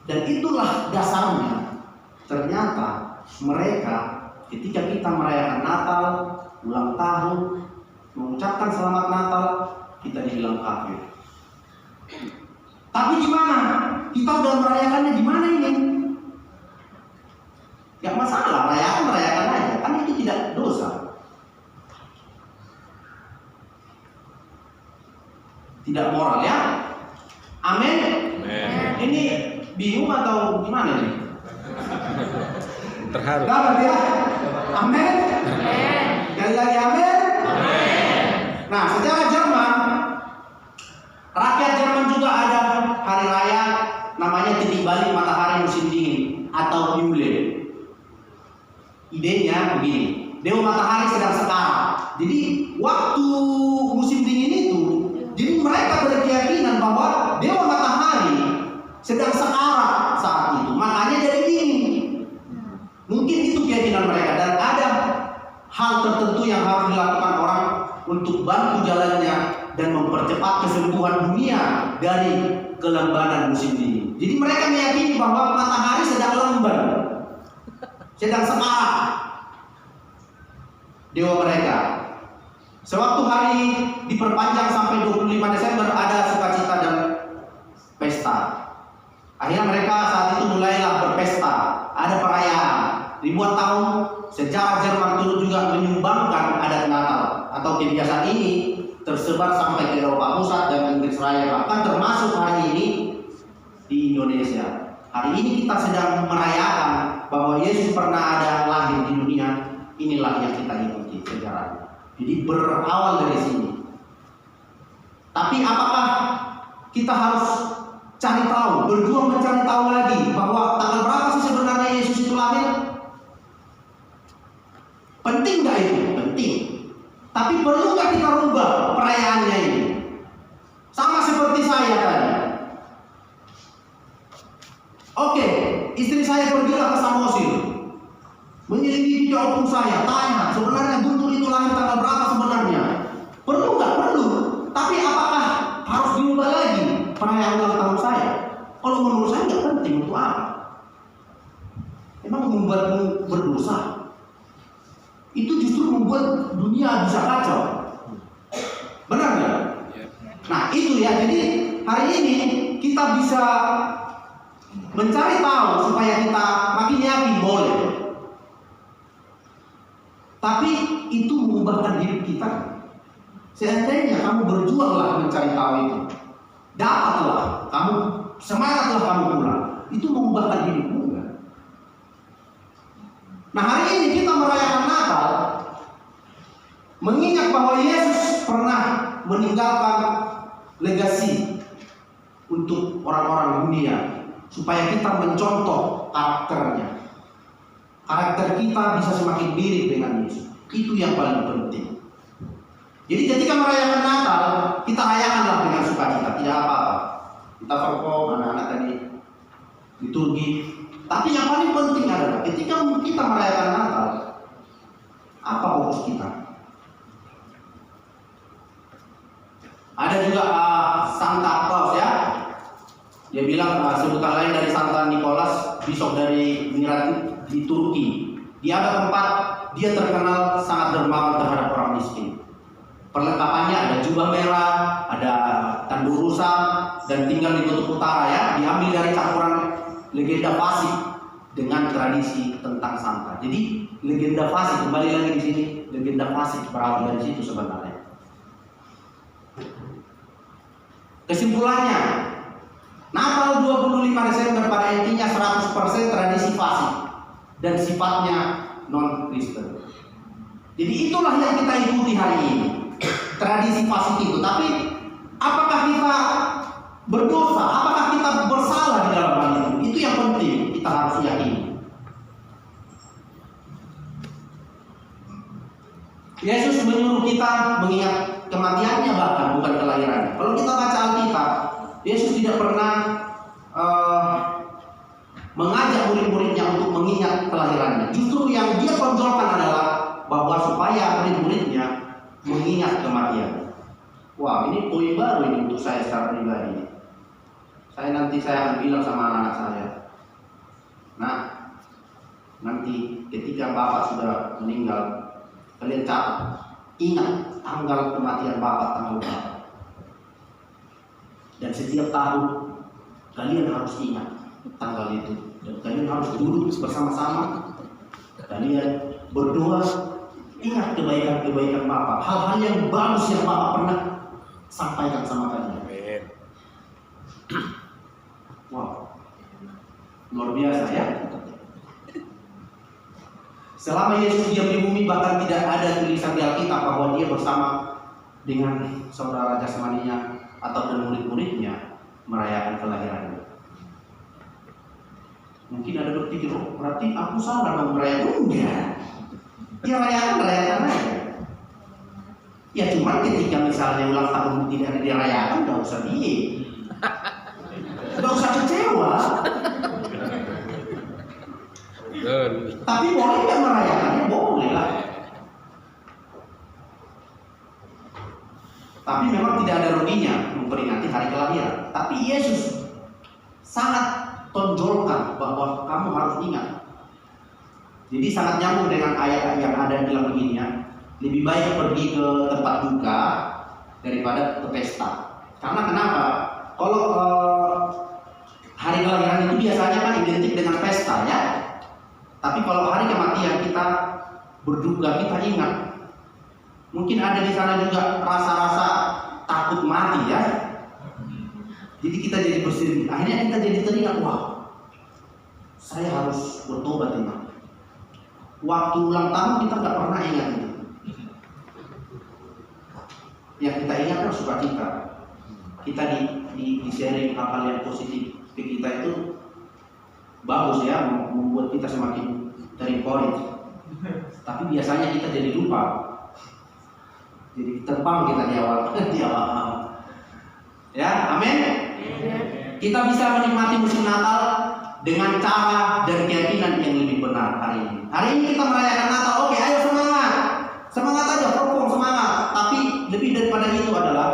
[SPEAKER 4] Dan itulah dasarnya. Ternyata mereka ketika kita merayakan Natal, ulang tahun, mengucapkan selamat Natal, kita dibilang kafir. Tapi gimana? Kita udah merayakannya gimana ini? Gak masalah, merayakan aja, kan itu tidak dosa. tidak moral ya. Amin. Ini bingung atau gimana nih?
[SPEAKER 3] Terharu.
[SPEAKER 4] Dapat ya? Amin. Sekali lagi amin. Nah, secara Jerman, rakyat Jerman juga ada hari raya namanya titik balik matahari musim dingin atau Yule. Idenya begini, dewa matahari sedang sekarat. Jadi waktu musim dingin itu, jadi mereka berkeyakinan bahwa dewa matahari sedang sekarat saat itu, makanya jadi dingin. Mungkin itu keyakinan mereka, dan ada hal tertentu yang harus dilakukan orang untuk bantu jalannya dan mempercepat kesembuhan dunia dari kelembanan musim dingin. Jadi mereka meyakini bahwa matahari sedang lemban, sedang sekarat. Dewa mereka. Sewaktu hari diperpanjang sampai 25 Desember ada sukacita dan pesta. Akhirnya mereka saat itu mulailah berpesta, ada perayaan. Ribuan tahun sejarah Jerman turut juga menyumbangkan adat Natal atau kebiasaan ini tersebar sampai ke Eropa Pusat dan Inggris Raya, bahkan termasuk hari ini di Indonesia. Hari ini kita sedang merayakan bahwa Yesus pernah ada lahir di dunia. Inilah yang kita ikuti sejarahnya. Jadi berawal dari sini. Tapi apakah kita harus cari tahu, berjuang mencari tahu lagi bahwa tanggal berapa sih sebenarnya Yesus itu lahir? Penting nggak itu? Penting. Tapi perlu nggak kita rubah perayaannya ini? Sama seperti saya tadi. Oke, istri saya pergilah ke Samosir, menyelidiki opung saya, tanya sebenarnya Guntur itu lahir tanggal berapa sebenarnya? Perlu nggak? Perlu. Tapi apakah harus diubah lagi perayaan ulang tahun saya? Kalau menurut saya nggak penting, untuk apa? Emang membuatmu berdosa? Itu justru membuat dunia bisa kacau. Benar nggak? Nah itu ya. Jadi hari ini kita bisa mencari tahu supaya kita makin yakin boleh. Tapi itu mengubahkan hidup kita. Seandainya kamu berjuanglah mencari tahu itu, dapatlah kamu, semangatlah kamu pulang. Itu mengubahkan hidupmu enggak? Nah hari ini kita merayakan Natal, mengingat bahwa Yesus pernah meninggalkan legasi untuk orang-orang dunia, supaya kita mencontoh karakternya. Karakter kita bisa semakin mirip dengan Yesus. Itu yang paling penting. Jadi ketika merayakan Natal, kita rayakanlah dengan sukacita, tidak apa-apa. Kita perform anak-anak tadi liturgi. Tapi yang paling penting adalah ketika kita merayakan Natal, apa fokus kita? Ada juga Santa Claus ya. Dia bilang sebutan lain dari Santa Nicholas, bishop dari Mirat di Turki. Dia ada tempat, dia terkenal sangat dermawan terhadap orang miskin. Perlengkapannya ada jubah merah, ada tandur rusa, dan tinggal di kutub utara ya. Diambil dari campuran legenda fasik dengan tradisi tentang Santa. Jadi legenda fasik, kembali lagi di sini, legenda fasik berawal dari situ sebenarnya. Kesimpulannya, Natal 25 Desember pada intinya 100% tradisi fasik dan sifatnya non-Kristen. Jadi itulah yang kita ikuti hari ini, tradisi fasik itu. Tapi apakah kita berdosa? Apakah kita bersalah di dalam hal itu? Itu yang penting kita harus yakini. Yesus menyuruh kita mengingat kematiannya, bahkan bukan kelahirannya. Kalau kita baca Alkitab, Yesus tidak pernah mengajak murid-muridnya untuk mengingat kelahirannya. Justru yang dia tonjolkan adalah bahwa supaya murid-muridnya mengingat kematian. Wah, ini poin baru ini untuk saya secara pribadi. Nanti saya akan bilang sama anak-anak saya, nah, nanti ketika Bapak sudah meninggal, kalian catat, ingat tanggal kematian Bapak, tanggal berapa. Dan setiap tahun kalian harus ingat tanggal itu. Dan kalian harus duduk bersama-sama. Kalian berdoa, ingat kebaikan-kebaikan Bapak, hal-hal yang bagus yang Bapak pernah sampaikan sama kalian. ya. Selama Yesus diam di bumi, bahkan tidak ada tulisan di Alkitab bahwa dia bersama dengan saudara jasmaninya atau dengan murid-muridnya merayakan kelahirannya. Mungkin ada berpikir, oh berarti aku salah dong merayakan. Enggak. Ya rayakan aja. Ya cuma ketika misalnya ulang tahun tidak dirayakan, nggak usah nggak usah kecewa. Tapi boleh nggak merayakannya? Boleh lah. Tapi memang tidak ada ruginya memperingati hari kelahiran. Tapi Yesus sangat tonjolkan bahwa kamu harus ingat. Jadi sangat nyambung dengan ayat yang ada di dalam begininya. Lebih baik pergi ke tempat duka daripada ke pesta. Karena kenapa? Kalau hari kelahiran itu biasanya kan identik dengan pesta ya. Tapi kalau hari kematian kita berduka, kita ingat. Mungkin ada di sana juga rasa-rasa takut mati ya. Jadi kita jadi bersedih. Akhirnya kita jadi teringat, wah, saya harus bertobat ini. Waktu ulang tahun kita nggak pernah ingat itu. Yang kita ingat kan sukacita. Kita di sharing hal-hal yang positif ke kita itu bagus ya, membuat kita semakin terencourage. Tapi biasanya kita jadi lupa. Jadi terbang kita di awal. Ya, amin. Kita bisa menikmati musim Natal dengan cara dan keyakinan yang lebih benar hari ini. Hari ini kita merayakan Natal, oke, ayo semangat. Semangat aja, perform semangat. Tapi lebih daripada itu adalah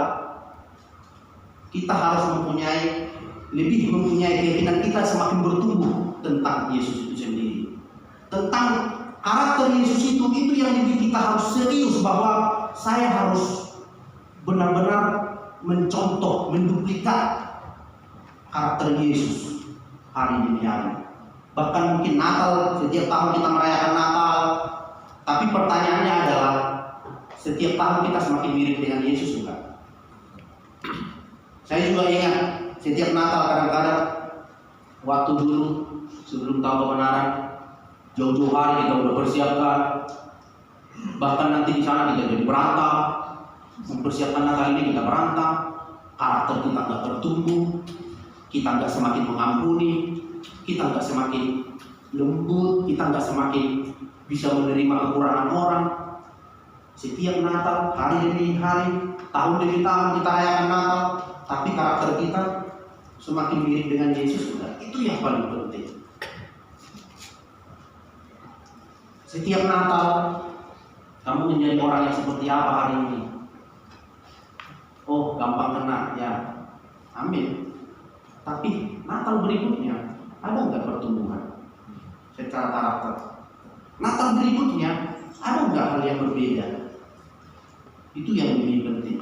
[SPEAKER 4] kita harus mempunyai keyakinan kita semakin bertumbuh tentang Yesus itu sendiri. Tentang karakter Yesus itu yang lebih kita harus serius bahwa saya harus benar-benar mencontoh, menduplikat karakter Yesus hari demi hari. Bahkan mungkin Natal, setiap tahun kita merayakan Natal, tapi pertanyaannya adalah setiap tahun kita semakin mirip dengan Yesus enggak? Saya juga ingat setiap Natal kadang-kadang waktu dulu sebelum tahu kebenaran, jauh-jauh hari kita udah persiapkan. Bahkan nanti di sana kita jadi berantem, mempersiapkan Natal ini kita berantem, karakter kita nggak bertumbuh, kita nggak semakin mengampuni, kita nggak semakin lembut, kita nggak semakin bisa menerima kekurangan orang. Setiap Natal, hari demi hari, tahun demi tahun kita rayakan Natal, tapi karakter kita semakin mirip dengan Yesus. Itu yang paling penting. Setiap Natal kamu menjadi orang yang seperti apa hari ini? Oh, gampang kena ya. Amin. Tapi Natal berikutnya ada nggak pertumbuhan secara karakter? Natal berikutnya ada nggak hal yang berbeda? Itu yang lebih penting.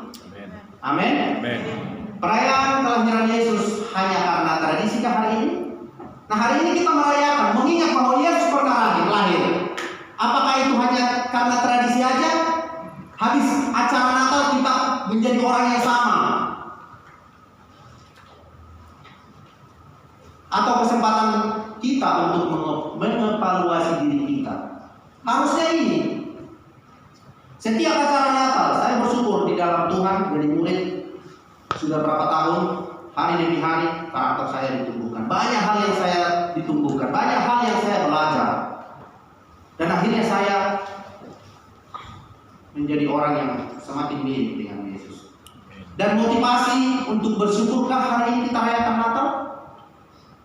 [SPEAKER 4] Amin. Perayaan kelahiran Yesus hanya karena tradisi hari ini? Nah, hari ini kita merayakan mengingat bahwa Yesus pernah lahir. Apakah itu hanya karena tradisi aja? Habis acara Natal kita menjadi orang yang sama? Atau kesempatan kita untuk mengevaluasi diri kita? Harusnya ini. Setiap acara Natal, saya bersyukur di dalam Tuhan dari murid sudah berapa tahun, hari demi hari karakter saya ditumbuhkan. Banyak hal yang saya ditumbuhkan, banyak hal yang saya belajar. Dan akhirnya saya menjadi orang yang semakin mirip dengan Yesus. Dan motivasi untuk bersyukurkah hari ini kita rayakan Natal?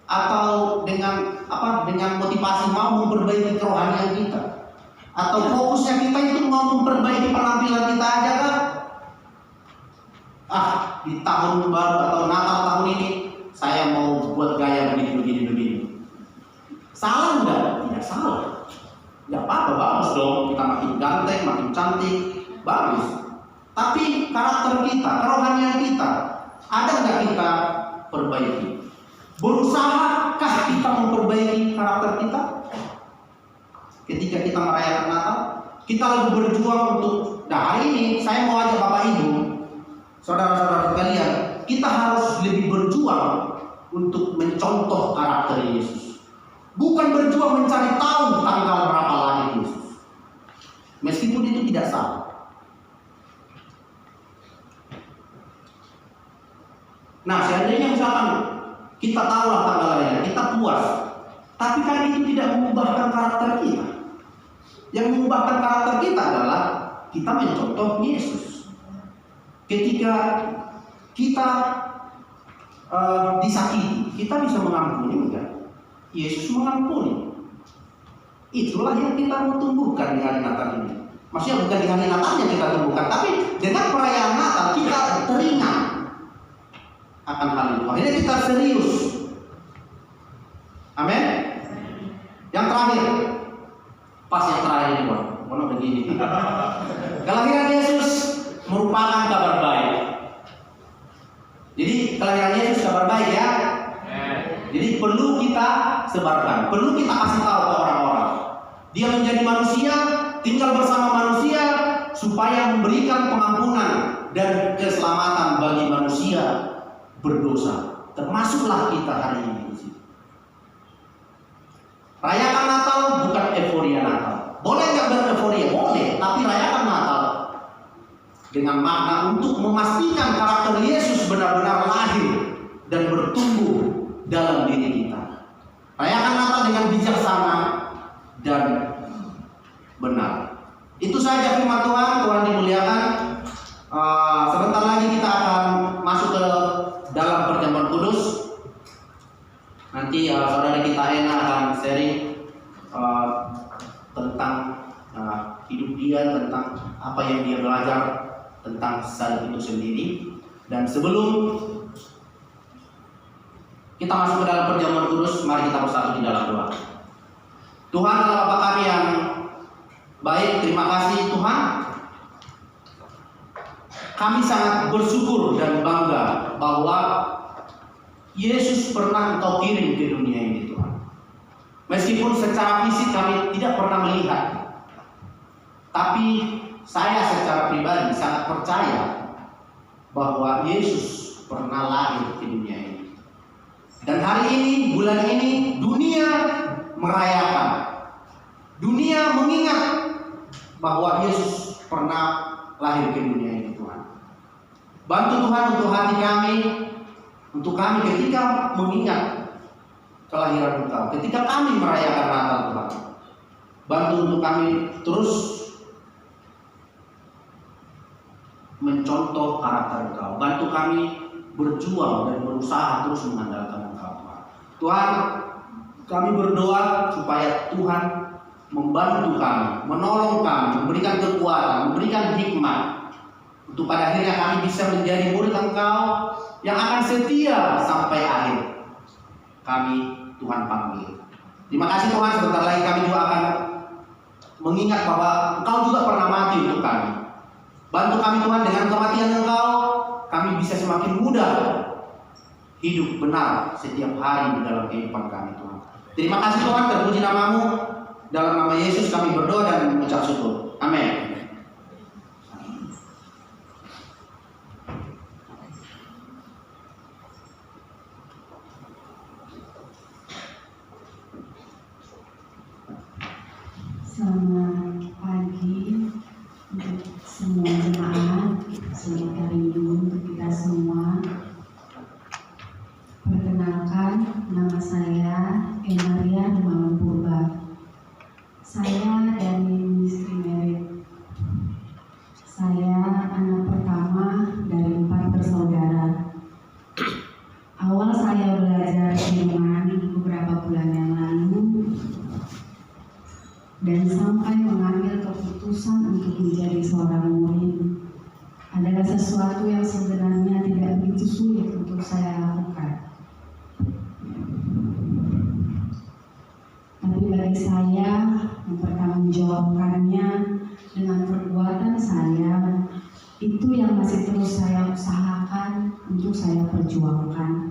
[SPEAKER 4] Atau dengan motivasi mau memperbaiki kerohanian kita? Atau fokusnya kita itu mau memperbaiki penampilan kita aja kan? Di tahun baru atau Natal tahun ini saya mau buat gaya begini. Salah enggak? Tidak salah. Ya apa-apa, bagus dong, kita makin ganteng, makin cantik, bagus. Tapi karakter kita, kerohanian kita, ada nggak kita perbaiki? Berusahakah kita memperbaiki karakter kita? Ketika kita merayakan Natal, kita lagi berjuang untuk, hari ini saya mau ajak Bapak Ibu, saudara-saudara sekalian, kita harus lebih berjuang untuk mencontoh karakter Yesus. bukan berjuang mencari tahu tanggal berapa lahir Yesus. Meskipun itu tidak salah. Nah, seandainya misalkan kita tahulah tanggal lahirnya, kita puas, tapi kan itu tidak mengubahkan karakter kita. Yang mengubahkan karakter kita adalah kita mencontoh Yesus. Ketika kita disakiti, kita bisa mengampuni enggak? Yesus mengampuni. Itulah yang kita mau tumbuhkan di hari Natal ini. Maksudnya bukan di hari Natalnya kita tumbuhkan, tapi dengan perayaan Natal kita teringat akan hal itu. Akhirnya kita serius. Amin. Yang terakhir, pas yang terakhir ini, mana begini. Kelahiran Yesus merupakan kabar baik. Jadi kelahiran Yesus kabar baik ya. Jadi perlu kita sebarkan, perlu kita kasih tahu ke orang-orang. Dia menjadi manusia, tinggal bersama manusia supaya memberikan pengampunan dan keselamatan bagi manusia berdosa. Termasuklah kita hari ini. Rayakan Natal bukan euforia Natal. Boleh nggak bereuforia? Boleh, tapi rayakan Natal dengan makna untuk memastikan karakter Yesus benar-benar lahir dan bertumbuh dalam diri kita. Rayakan Natal dengan bijaksana dan benar. Itu saja firman Tuhan. Tuhan dimuliakan. Sebentar lagi kita akan masuk ke dalam perjamuan kudus. Nanti saudara kita Ena akan sharing tentang hidup dia, tentang apa yang dia belajar tentang salib itu sendiri. Dan sebelum kita masuk ke dalam perjamuan kudus, mari kita bersatu di dalam doa. Tuhan adalah Bapa kami yang baik. Terima kasih Tuhan. Kami sangat bersyukur dan bangga bahwa Yesus pernah Engkau kirim ke dunia ini Tuhan. Meskipun secara fisik kami tidak pernah melihat, tapi saya secara pribadi sangat percaya bahwa Yesus pernah lahir di dunia ini. Dan hari ini, bulan ini, dunia merayakan, dunia mengingat bahwa Yesus pernah lahir ke dunia ini Tuhan. Bantu Tuhan untuk hati kami, untuk kami ketika mengingat kelahiran Engkau, ketika kami merayakan Natal Tuhan. Bantu untuk kami terus mencontoh karakter Engkau. Bantu kami berjuang dan berusaha terus mengandalkan Engkau Tuhan. Tuhan, kami berdoa supaya Tuhan membantu kami, menolong kami, memberikan kekuatan, memberikan hikmat untuk pada akhirnya kami bisa menjadi murid Engkau yang akan setia sampai akhir kami Tuhan panggil. Terima kasih Tuhan. Sebentar lagi kami juga akan mengingat bahwa Engkau juga pernah mati untuk kami. Bantu kami Tuhan, dengan kematian Engkau kami bisa semakin mudah hidup benar setiap hari di dalam kehidupan kami Tuhan. Terima kasih Tuhan, terpuji nama-Mu. Dalam nama Yesus kami berdoa dan mengucap syukur. Amin.
[SPEAKER 5] Selamat pagi untuk semua jemaat. Selamat hari Minggu untuk kita semua. Perkenalkan, nama saya Enaria Rumawan Purba. Saya dari Ministry Merit. Saya anak pertama dari 4 bersaudara. Awal saya belajar firman beberapa bulan yang lalu, dan sampai mengambil keputusan untuk menjadi seorang murid adalah sesuatu yang sebenarnya tidak begitu sulit untuk saya lakukan. Tapi bagi saya, mempertanggungjawabkannya dengan perbuatan saya, itu yang masih terus saya usahakan untuk saya perjuangkan.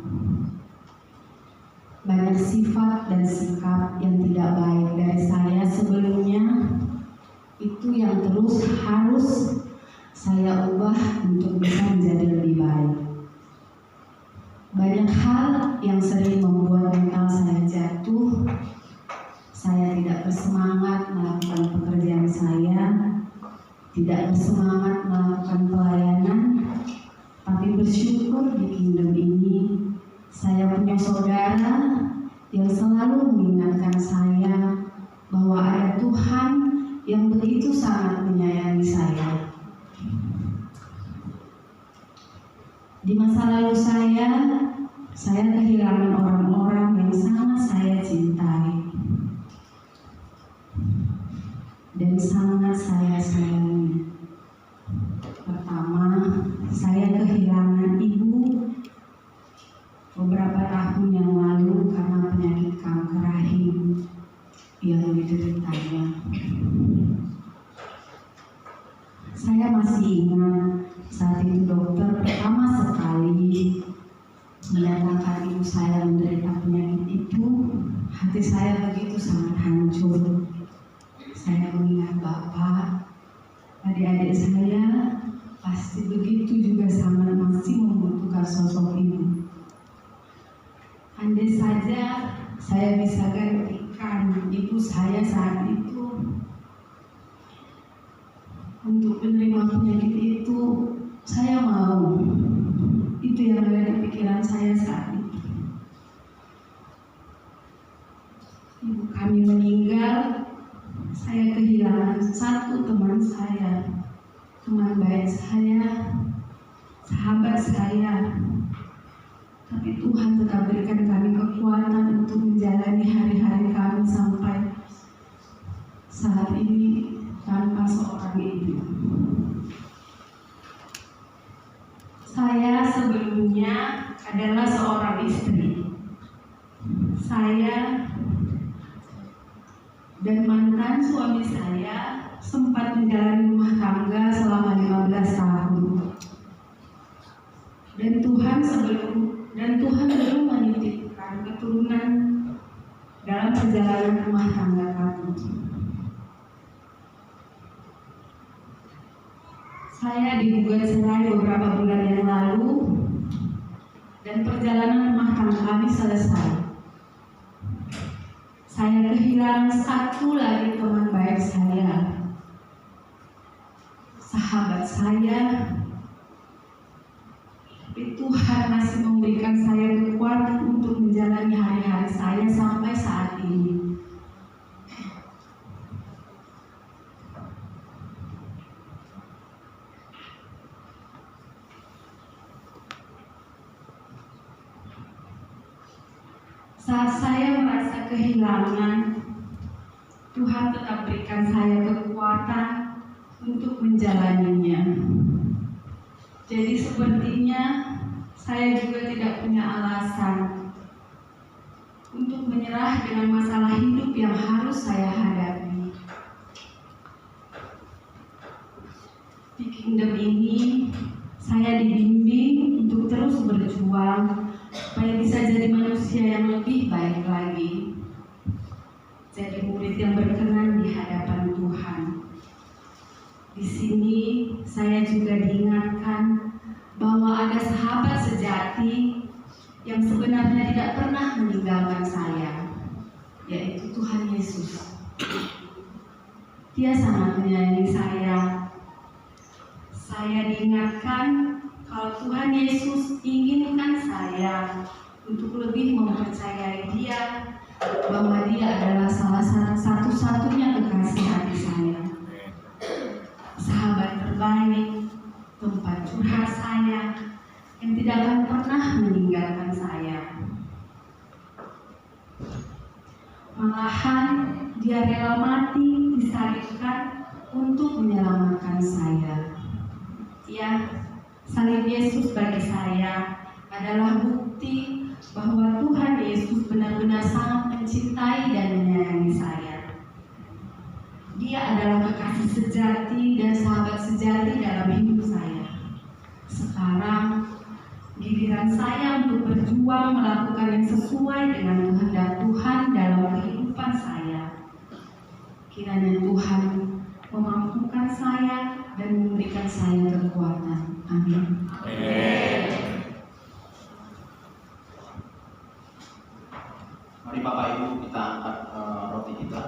[SPEAKER 5] Banyak sifat dan sikap yang tidak baik dari saya sebelumnya, itu yang terus harus saya ubah untuk bisa menjadi lebih baik. Banyak hal yang sering membuat mental saya jatuh saya tidak bersemangat melakukan pekerjaan saya, tidak bersemangat melakukan pelayanan, tapi bersyukur di kingdom ini saya punya saudara yang selalu mengingatkan saya bahwa ada Tuhan yang begitu sangat menyayangi saya. Di masa lalu saya kehilangan orang-orang yang sangat saya cintai dan sangat saya sayangi. Pertama, saya kehilangan ibu beberapa tahun yang lalu karena penyakit kanker rahim yang dideritanya. Saya masih ingat saat itu dokter pertama sekali menyatakan ibu saya menderita penyakit itu, hati saya begitu sangat hancur. Saya mengingat bapak, adik-adik saya pasti begitu juga sangat masih membutuhkan sosok ibu. Andai saja saya bisa gantikan ibu saya saat itu untuk menerima penyakit itu, saya mau. Itu yang ada di pikiran saya saat itu. Ibu kami meninggal, saya kehilangan satu teman saya, teman baik saya, sahabat saya. Tapi Tuhan tetap berikan kami kekuatan untuk menjalani hari-hari kami sampai saat ini tanpa seorang ibu. Saya sebelumnya adalah seorang istri. Saya dan mantan suami saya sempat menjalani rumah tangga selama 15 tahun. Dan Tuhan belum menitipkan keturunan dalam perjalanan rumah tangga kami. Saya digugat cerai beberapa bulan yang lalu dan perjalanan rumah tangga kami selesai. Saya kehilangan satu lagi teman baik saya, sahabat saya. Tapi Tuhan masih memberikan saya kekuatan untuk menjalani hari-hari saya sampai saat ini. Saat saya merasa kehilangan, Tuhan tetap berikan saya kekuatan untuk menjalaninya. Jadi sepertinya saya juga tidak punya alasan untuk menyerah dengan masalah hidup yang harus saya hadapi. Di kingdom ini, saya dibimbing untuk terus berjuang supaya bisa jadi manusia yang lebih baik lagi, jadi murid yang berkenan di hadapan Tuhan. Di sini saya juga diingatkan bahwa ada sahabat sejati yang sebenarnya tidak pernah meninggalkan saya, yaitu Tuhan Yesus. Dia sangat menyayangi saya. Saya diingatkan kalau Tuhan Yesus inginkan saya untuk lebih mempercayai Dia, bahwa Dia adalah salah satu-satunya kekasih hati saya, sahabat terbaik, tempat curhat saya, yang tidak akan pernah meninggalkan saya. Malahan Dia rela mati disalibkan untuk menyelamatkan saya. Ya, salib Yesus bagi saya adalah bukti bahwa Tuhan Yesus benar-benar sangat mencintai dan menyayangi saya. Dia adalah kekasih sejati dan sahabat sejati dalam hidup saya. Sekarang giliran saya untuk berjuang melakukan yang sesuai dengan kehendak Tuhan dalam kehidupan saya. Kiranya Tuhan memampukan saya dan memberikan saya kekuatan. Amin.
[SPEAKER 4] Mari Bapak Ibu kita angkat roti kita.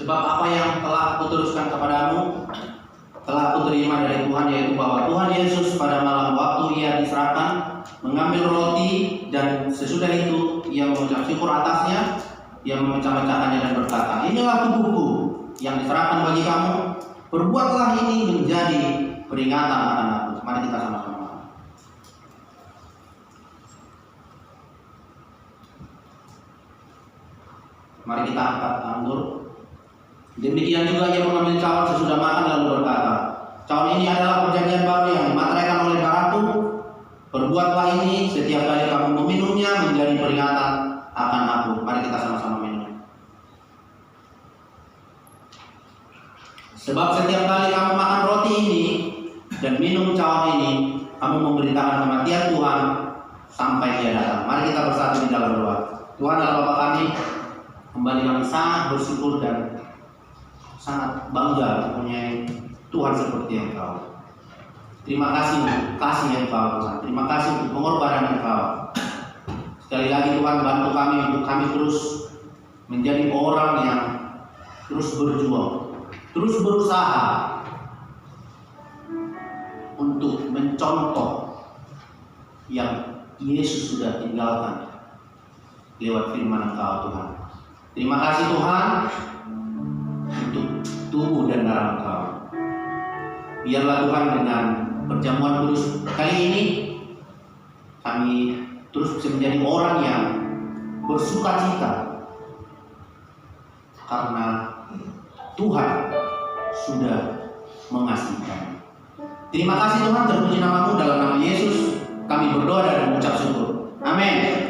[SPEAKER 4] Sebab apa yang telah kuteruskan kepadamu telah kuterima dari Tuhan, yaitu bahwa Tuhan Yesus pada malam waktu ia diserahkan mengambil roti, dan sesudah itu ia mengucap syukur atasnya, ia memecah-mecahkannya dan berkata, inilah tubuhku yang diserahkan bagi kamu, perbuatlah ini menjadi peringatan akan aku. Mari kita sama-sama. Mari kita angkat anggur. Demikian juga ia mengambil cawan sesudah makan lalu berkata, cawan ini adalah perjanjian baru yang dimateraikan oleh darahku. Perbuatlah ini setiap kali kamu meminumnya menjadi peringatan akan aku. Mari kita sama-sama minum. Sebab setiap kali kamu makan roti ini dan minum cawan ini, kamu memberitakan kematian Tuhan sampai Dia datang. Mari kita bersatu di dalam doa. Tuhan adalah Bapa kami, kembali kami sangat bersyukur dan sangat bangga mempunyai Tuhan seperti Engkau. Terima kasih untuk kasih Engkau Tuhan. Terima kasih untuk pengorbanan Engkau. Sekali lagi Tuhan, bantu kami untuk kami terus menjadi orang yang terus berjuang, terus berusaha untuk mencontoh yang Yesus sudah tinggalkan lewat firman Engkau Tuhan. Terima kasih Tuhan untuk tubuh dan darah Engkau. Biarlah Tuhan dengan perjamuan kudus kali ini kami terus bisa menjadi orang yang bersukacita karena Tuhan sudah mengasihi kami. Terima kasih Tuhan, terpuji nama-Mu, dalam nama Yesus kami berdoa dan mengucap syukur. Amin.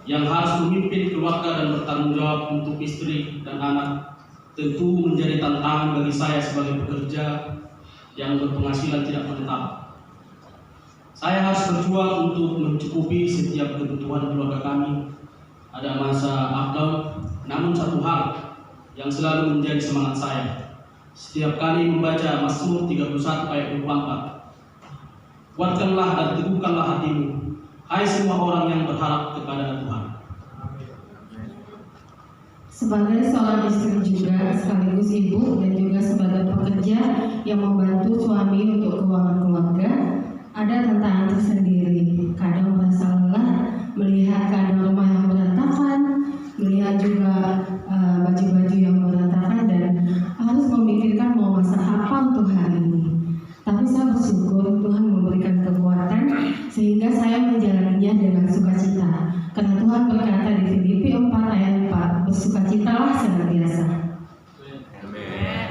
[SPEAKER 6] yang harus memimpin keluarga dan bertanggung jawab untuk istri dan anak tentu menjadi tantangan bagi saya sebagai pekerja yang berpenghasilan tidak menetap. Saya harus berjuang untuk mencukupi setiap kebutuhan keluarga kami. Ada masa up-down, namun satu hal yang selalu menjadi semangat saya setiap kali membaca Mazmur 31 ayat 24. Kuatkanlah dan teguhkanlah hatimu, hai semua orang yang berharap kepada Tuhan.
[SPEAKER 5] Sebagai seorang istri juga sekaligus ibu dan juga sebagai pekerja yang membantu suami untuk keuangan keluarga, ada tantangan tersendiri. Kadang merasa lelah melihat keadaan rumah yang berantakan, melihat juga baju-baju yang berantakan dan harus memikirkan mau masak apa untuk hari ini. Tapi saya bersyukur Tuhan memberikan kekuatan sehingga saya menjalaninya dengan sukacita. Karena Tuhan berkata di Filipi 4 ayat 4, bersukacitalah senantiasa.
[SPEAKER 3] Amin.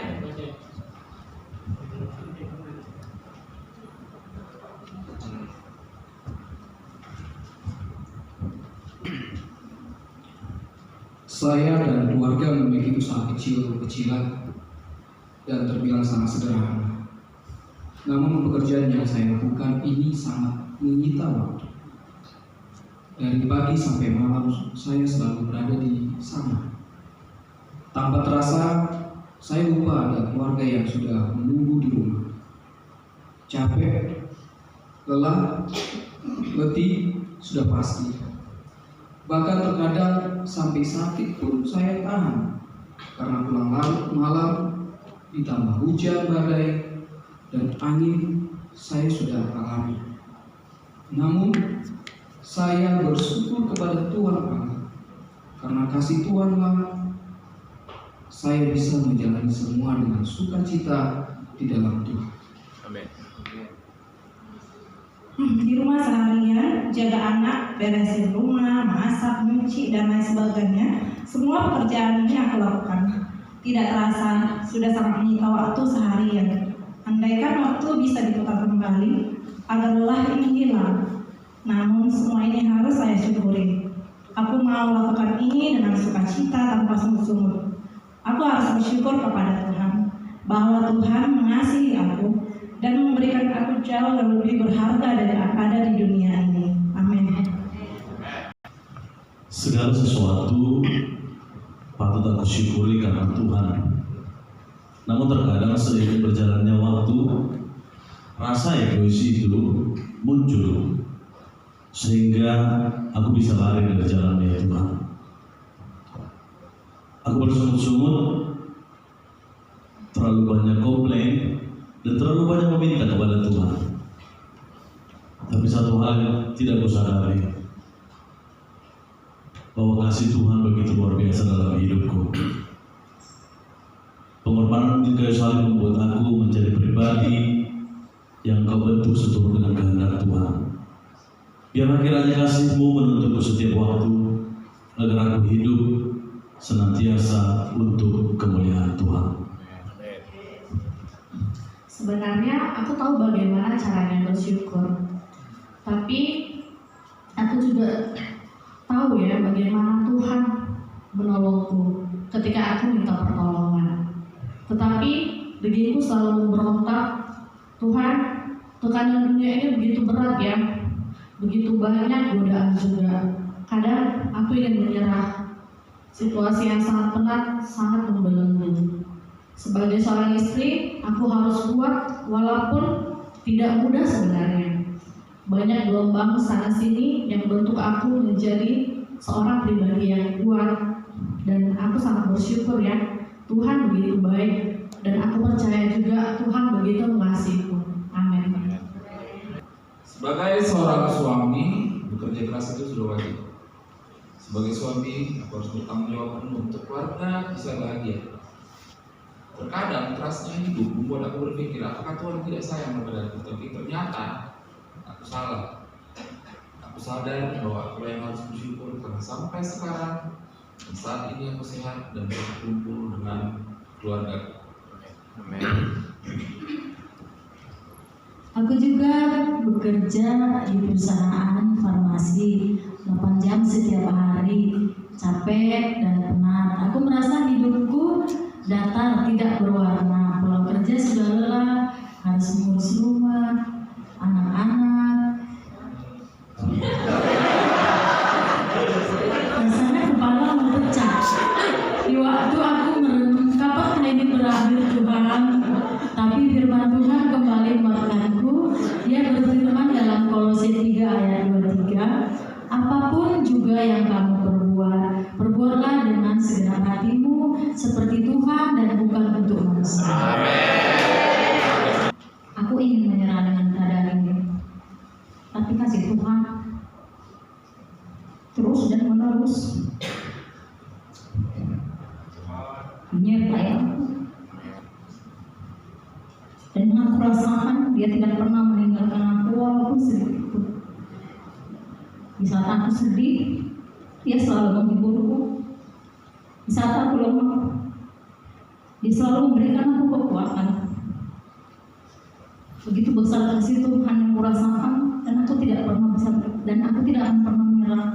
[SPEAKER 7] Saya dan keluarga memiliki usaha kecil-kecilan dan terbilang sangat sederhana. Namun pekerjaan yang saya lakukan ini sangat menyita waktu. Dari pagi sampai malam saya selalu berada di sana. Tanpa terasa saya lupa ada keluarga yang sudah menunggu di rumah. Capek, lelah, letih sudah pasti. Bahkan terkadang sampai sakit pun saya tahan karena pulang larut malam ditambah hujan badai dan angin saya sudah alami. Namun saya bersyukur kepada Tuhan Allah karena kasih Tuhanlah saya bisa menjalani semua dengan sukacita di dalam Tuhan.
[SPEAKER 3] Amin.
[SPEAKER 8] Di rumah seharian, jaga anak, beresin rumah, masak, nyuci, dan lain sebagainya. Semua pekerjaan ini aku lakukan. Tidak terasa, sudah sangat menyita waktu seharian. Andaikan waktu bisa diputar kembali, agar lelah ini hilang. Namun semua ini harus saya syukuri. Aku mau lakukan ini dengan sukacita tanpa sungut-sungut. Aku harus bersyukur kepada Tuhan, bahwa Tuhan mengasihi aku dan memberikan aku jauh lebih berharga dari apa ada di dunia ini. Amin.
[SPEAKER 9] Segala sesuatu patut aku syukuri karena Tuhan. Namun terkadang seiring berjalannya waktu, rasa egois itu muncul sehingga aku bisa lari dari jalannya Tuhan. Aku bersungut-sungut, terlalu banyak komplain dan terlalu banyak meminta kepada Tuhan. Tapi satu hal yang tidak aku sadari, bahwa kasih Tuhan begitu luar biasa dalam hidupku. Pengorbanan di kayu salib membuat aku menjadi pribadi yang Kau bentuk seturut dengan kehendak Tuhan. Biarlah kiranya kasih-Mu menuntunku setiap waktu, agar aku hidup senantiasa untuk kemuliaan Tuhan.
[SPEAKER 5] Sebenarnya aku tahu bagaimana caranya bersyukur, tapi aku juga tahu ya bagaimana Tuhan menolongku ketika aku minta pertolongan. Tetapi diriku selalu memberontak, Tuhan, tekanan dunia ini begitu berat ya, begitu banyak godaan juga. Kadang aku ingin menyerah, situasi yang sangat penat, sangat membelenggu. Sebagai seorang istri, aku harus kuat walaupun tidak mudah sebenarnya. Banyak gelombang sana sini yang bentuk aku menjadi seorang pribadi yang kuat. Dan aku sangat bersyukur ya, Tuhan begitu baik. Dan aku percaya juga Tuhan begitu mengasihiku. Amin.
[SPEAKER 10] Sebagai seorang suami, bekerja keras itu sudah wajib. Sebagai suami, aku harus bertanggung jawab penuh untuk keluarga bisa bahagia. Terkadang kerasnya hidup membuat aku berpikir, apakah Tuhan tidak sayang kepada aku? Tapi ternyata aku salah. Aku sadar bahwa aku yang harus bersyukur karena sampai sekarang dan saat ini aku sehat dan berkumpul dengan keluarga.
[SPEAKER 3] Amin.
[SPEAKER 11] Aku juga bekerja di perusahaan farmasi
[SPEAKER 5] 8 jam setiap hari, capek dan penat. Aku merasa hidupku datar, tidak berwarna. Pulang kerja sudah lelah, harus mengurus rumah, anak-anak. Rasanya kepala mau pecah. Di waktu aku merenung kapan ini berakhir Tuhan, tapi firman Tuhan kembali menguatkanku. Dia berfirman dalam Kolose 3 ayat 23, apapun juga yang kamu perbuat, perbuatlah dengan segenap hatimu seperti Tuhan dan bukan untuk manusia. Aku ingin menyerah dengan keadaan ini, tapi kasih Tuhan terus dan menerus menyertai aku. Dan yang aku rasakan, dia tidak pernah meninggalkan aku walaupun sedikit pun. Di saat aku sedih, dia selalu menghiburku. Di saat aku lemah, dia selalu memberikan aku kekuatan. Begitu besar kasih Tuhan yang kurasakan, dan aku tidak pernah bisa, dan aku tidak akan pernah menyerah.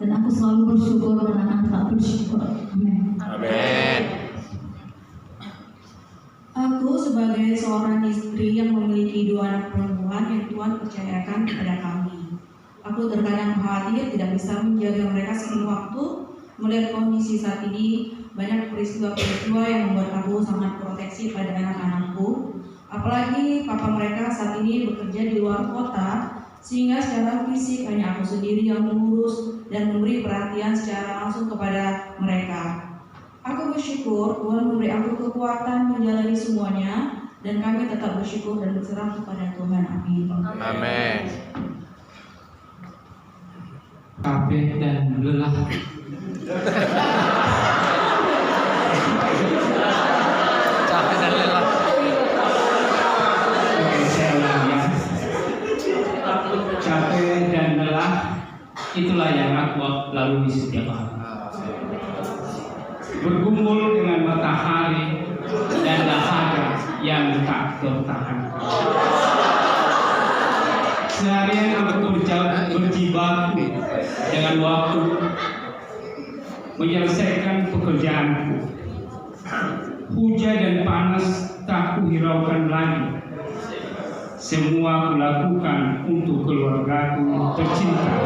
[SPEAKER 5] Dan aku selalu bersyukur dan akan tetap bersyukur. Amin.
[SPEAKER 3] Amin.
[SPEAKER 8] Aku sebagai seorang istri yang memiliki 2 anak perempuan yang Tuhan percayakan kepada kami. Aku terkadang khawatir tidak bisa menjaga mereka sepenuh waktu. Melihat kondisi saat ini, banyak peristiwa-peristiwa yang membuat aku sangat proteksi pada anak-anakku. Apalagi papa mereka saat ini bekerja di luar kota, sehingga secara fisik hanya aku sendiri yang mengurus dan memberi perhatian secara langsung kepada mereka. Aku bersyukur Tuhan memberi aku kekuatan menjalani semuanya, dan kami tetap bersyukur dan berserah kepada Tuhan. Amin.
[SPEAKER 3] Amin.
[SPEAKER 7] Capek dan lelah.
[SPEAKER 3] Capek dan lelah.
[SPEAKER 1] Oke, saya ulang ya. Capek dan lelah, itulah yang aku lalui setiap hari. Bergumul dengan matahari dan dahaga yang tak tertahankan. Seharian aku berjibaku dengan waktu menyelesaikan pekerjaanku. Hujan dan panas tak kuhiraukan lagi. Semua kulakukan untuk keluargaku tercinta.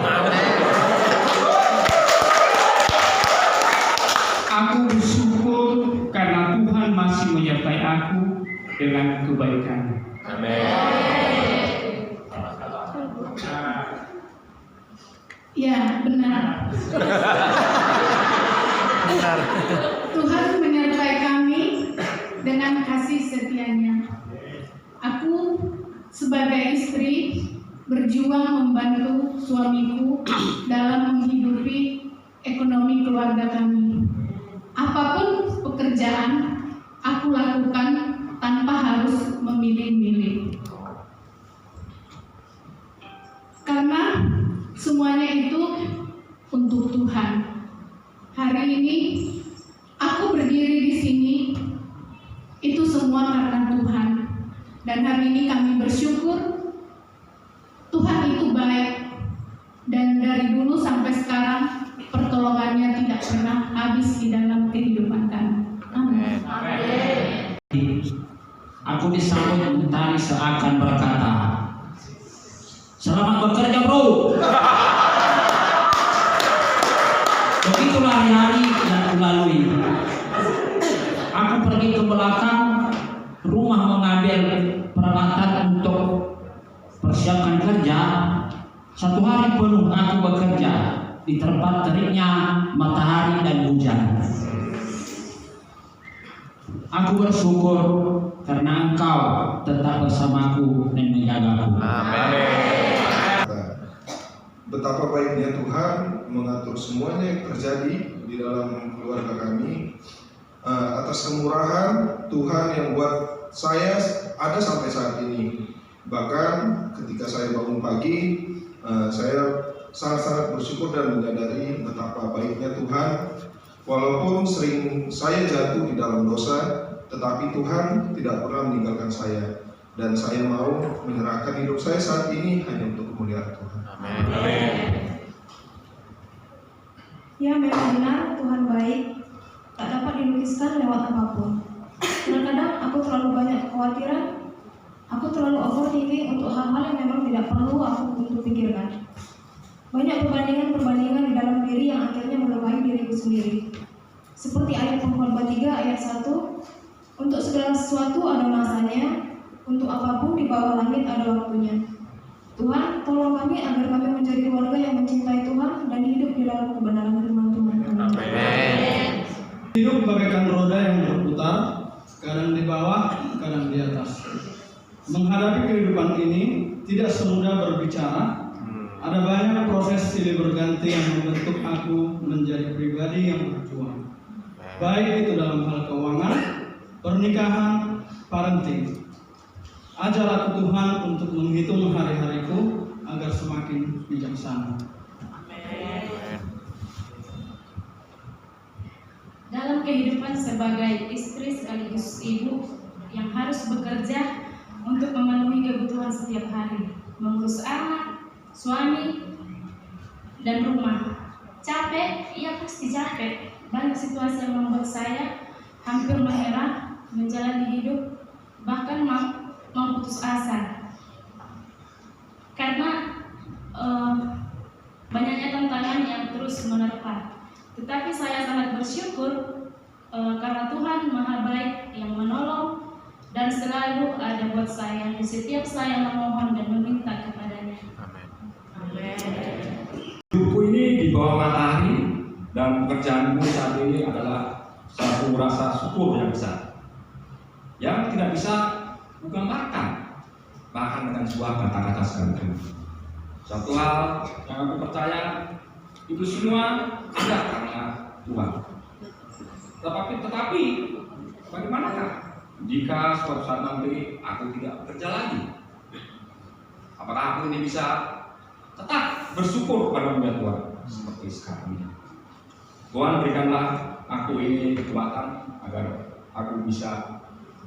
[SPEAKER 1] Aku bersyukur karena Tuhan masih menyertai aku dengan kebaikan.
[SPEAKER 5] Ya, benar.
[SPEAKER 3] Benar.
[SPEAKER 5] Tuhan menyertai kami dengan kasih setianya. Aku sebagai istri berjuang membantu suamiku dalam menghidupi ekonomi keluarga kami. Apapun pekerjaan aku lakukan tanpa harus memilih-milih. Karena semuanya itu untuk Tuhan. Hari ini aku berdiri di sini, itu semua karena Tuhan. Dan hari ini kami bersyukur Tuhan itu baik. Dan dari dulu sampai sekarang pertolongannya tidak pernah habis di dalam kehidupan kami. Amin.
[SPEAKER 1] Aku disambut mentari seakan berkata, selamat bekerja bro. Begitulah hari-hari yang aku lalui. Aku pergi ke belakang rumah mengambil peralatan untuk persiapkan kerja. Satu hari penuh aku bekerja di tempat teriknya matahari dan hujan. Aku bersyukur karena Engkau tetap bersamaku dan menjagaku.
[SPEAKER 11] Betapa baiknya Tuhan mengatur semuanya yang terjadi di dalam keluarga kami. Atas kemurahan Tuhan yang buat saya ada sampai saat ini. Bahkan ketika saya bangun pagi, saya sangat-sangat bersyukur dan menyadari betapa baiknya Tuhan. Walaupun sering saya jatuh di dalam dosa, tetapi Tuhan tidak pernah meninggalkan saya. Dan saya mau menyerahkan hidup saya saat ini hanya untuk kemuliaan Tuhan.
[SPEAKER 3] Amin.
[SPEAKER 8] Ya, memang benar Tuhan baik, tak dapat dilukiskan lewat apapun. Kadang-kadang aku terlalu banyak kekhawatiran, aku terlalu overthinking untuk hal-hal yang memang tidak perlu aku untuk pikirkan. Banyak perbandingan-perbandingan di dalam diri yang akhirnya melukai diriku sendiri. Seperti ayat Pengkhotbah 3 ayat 1, untuk segala sesuatu ada masanya, untuk apapun di bawah langit ada waktunya. Tuhan, tolong kami agar kami menjadi keluarga yang mencintai Tuhan dan hidup di dalam kebenaran firman Tuhan.
[SPEAKER 3] Amin.
[SPEAKER 6] Hidup bagaikan roda yang berputar, kadang di bawah, kadang di atas. Menghadapi kehidupan ini tidak semudah berbicara. Ada banyak proses silih berganti yang membentuk aku menjadi pribadi yang berjuang. Baik itu dalam hal keuangan, pernikahan, parenting. Ajar aku Tuhan untuk menghitung hari-hariku agar semakin bijaksana.
[SPEAKER 5] Dalam kehidupan sebagai istri sekaligus ibu yang harus bekerja untuk memenuhi kebutuhan setiap hari, mengurus anak, suami, dan rumah. Capek, iya pasti capek. Banyak situasi yang membuat saya hampir menyerah menjalani hidup, bahkan mau putus asa. Karena banyaknya tantangan yang terus menerpa. Tetapi saya sangat bersyukur karena Tuhan Maha Baik yang menolong dan selalu ada buat saya di setiap saya memohon dan meminta kepadanya. Amin.
[SPEAKER 12] Hidupku ini di bawah matahari dan pekerjaanku saat ini adalah satu rasa syukur yang besar yang tidak bisa kuggambarkan bahkan dengan sebuah kata-kata sekalipun. Satu hal yang aku percaya itu semua ada karena Tuhan. Tetapi bagaimanakah jika suatu saat nanti aku tidak bekerja lagi? Apakah aku ini bisa tetap bersyukur kepada Tuhan seperti sekarang ini? Tuhan berikanlah aku ini kekuatan agar aku bisa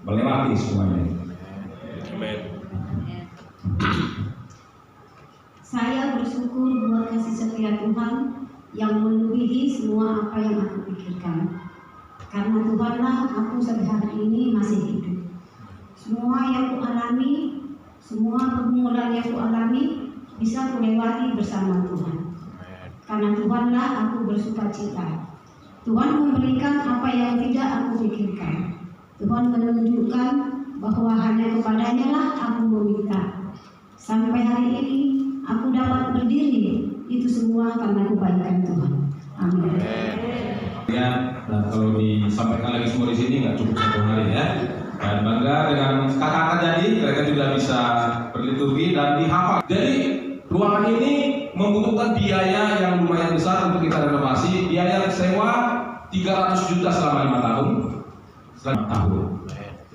[SPEAKER 12] melewati semuanya.
[SPEAKER 3] Amin.
[SPEAKER 13] Saya bersyukur buat kasih setia Tuhan yang melebihi semua apa yang aku pikirkan. Karena Tuhanlah aku sampai hari ini masih hidup. Semua yang ku alami, semua pergumulan yang ku alami bisa ku lewati bersama Tuhan. Karena Tuhanlah aku bersukacita. Tuhan memberikan apa yang tidak aku pikirkan. Tuhan menunjukkan bahwa hanya kepadanya lah aku meminta. Sampai hari ini aku dapat berdiri, itu semua karena kebaikan Tuhan. Amin.
[SPEAKER 1] Ya, nah kalau disampaikan lagi semua di sini nggak cukup satu hari ya. Dan bangga dengan kakak-kakak jadi mereka juga bisa berliturgi dan dihafal. Jadi ruangan ini membutuhkan biaya yang lumayan besar untuk kita renovasi. Biaya sewa 300 juta selama 5 tahun. Selama 5 tahun.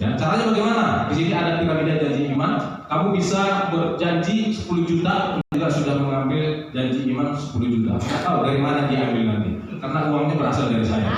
[SPEAKER 1] Ya, caranya bagaimana? Di sini ada piramida janji iman. Kamu bisa berjanji 10 juta, juga sudah mengambil janji iman 10 juta. Tidak tahu dari mana dia ambil nanti, karena uangnya berasal dari saya.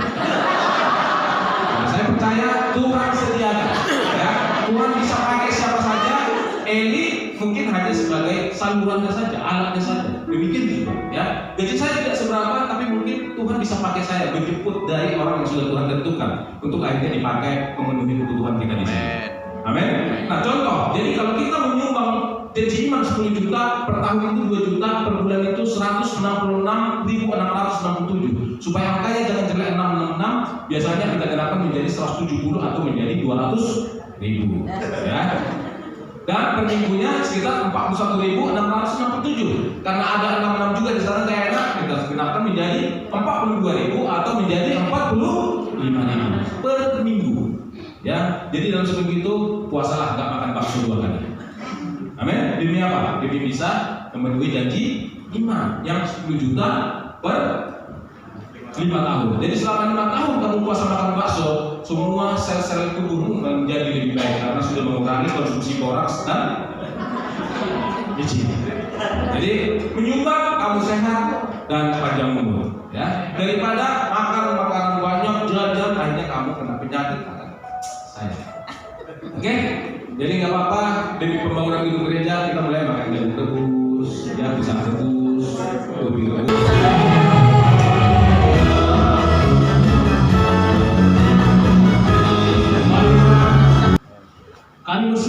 [SPEAKER 1] Nah, saya percaya Tuhan sediakan. Ya, Tuhan bisa pakai siapa saja. Eli mungkin hanya sebagai salurannya saja, alatnya saja. Demikian juga. Ya, gaji saya tidak seberapa, tapi mungkin Tuhan bisa pakai saya menjemput dari orang yang sudah Tuhan tentukan untuk akhirnya dipakai memenuhi kebutuhan kita di sini. Amin. Nah, contoh, jadi kalau kita menyumbang janji iman 10 juta, per tahun itu 2 juta, per bulan itu 166.667. Supaya angkanya jangan jelek 666, biasanya kita gerakan menjadi 170 atau menjadi 200.000. Ya. Dan per minggunya sekitar 41.667. Karena ada 66 juga di sana kayak enak, kita gerakan menjadi 42.000 atau menjadi 45.000 per minggu. Ya, jadi dalam seminggu itu puasalah nggak makan bakso 2 kali. Amin. Demi apa? Demi bisa memenuhi janji iman yang 10 juta per 5 tahun. Jadi selama 5 tahun kamu puasa makan bakso, semua sel-sel tubuhmu menjadi lebih baik karena sudah mengurangi konsumsi boraks dan biji. Jadi menyumbang kamu sehat dan panjang umur. Ya, daripada makan makanan banyak jajan akhirnya kamu kena penyakit. Oke, jadi nggak apa-apa demi pembangunan gedung gereja kita mulai makan jagung rebus, ya pisang rebus, kopi rebus.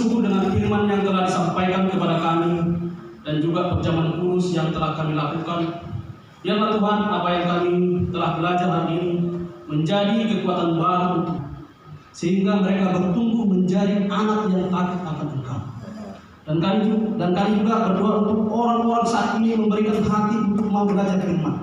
[SPEAKER 6] bersyukur dengan firman yang telah disampaikan kepada kami dan juga perjamuan kudus yang telah kami lakukan. Biarlah Tuhan, apa yang kami telah belajar hari ini menjadi kekuatan baru sehingga mereka bertumbuh menjadi anak yang takut akan Engkau. Dan kami juga berdoa untuk orang-orang saat ini memberikan hati untuk mau belajar firman.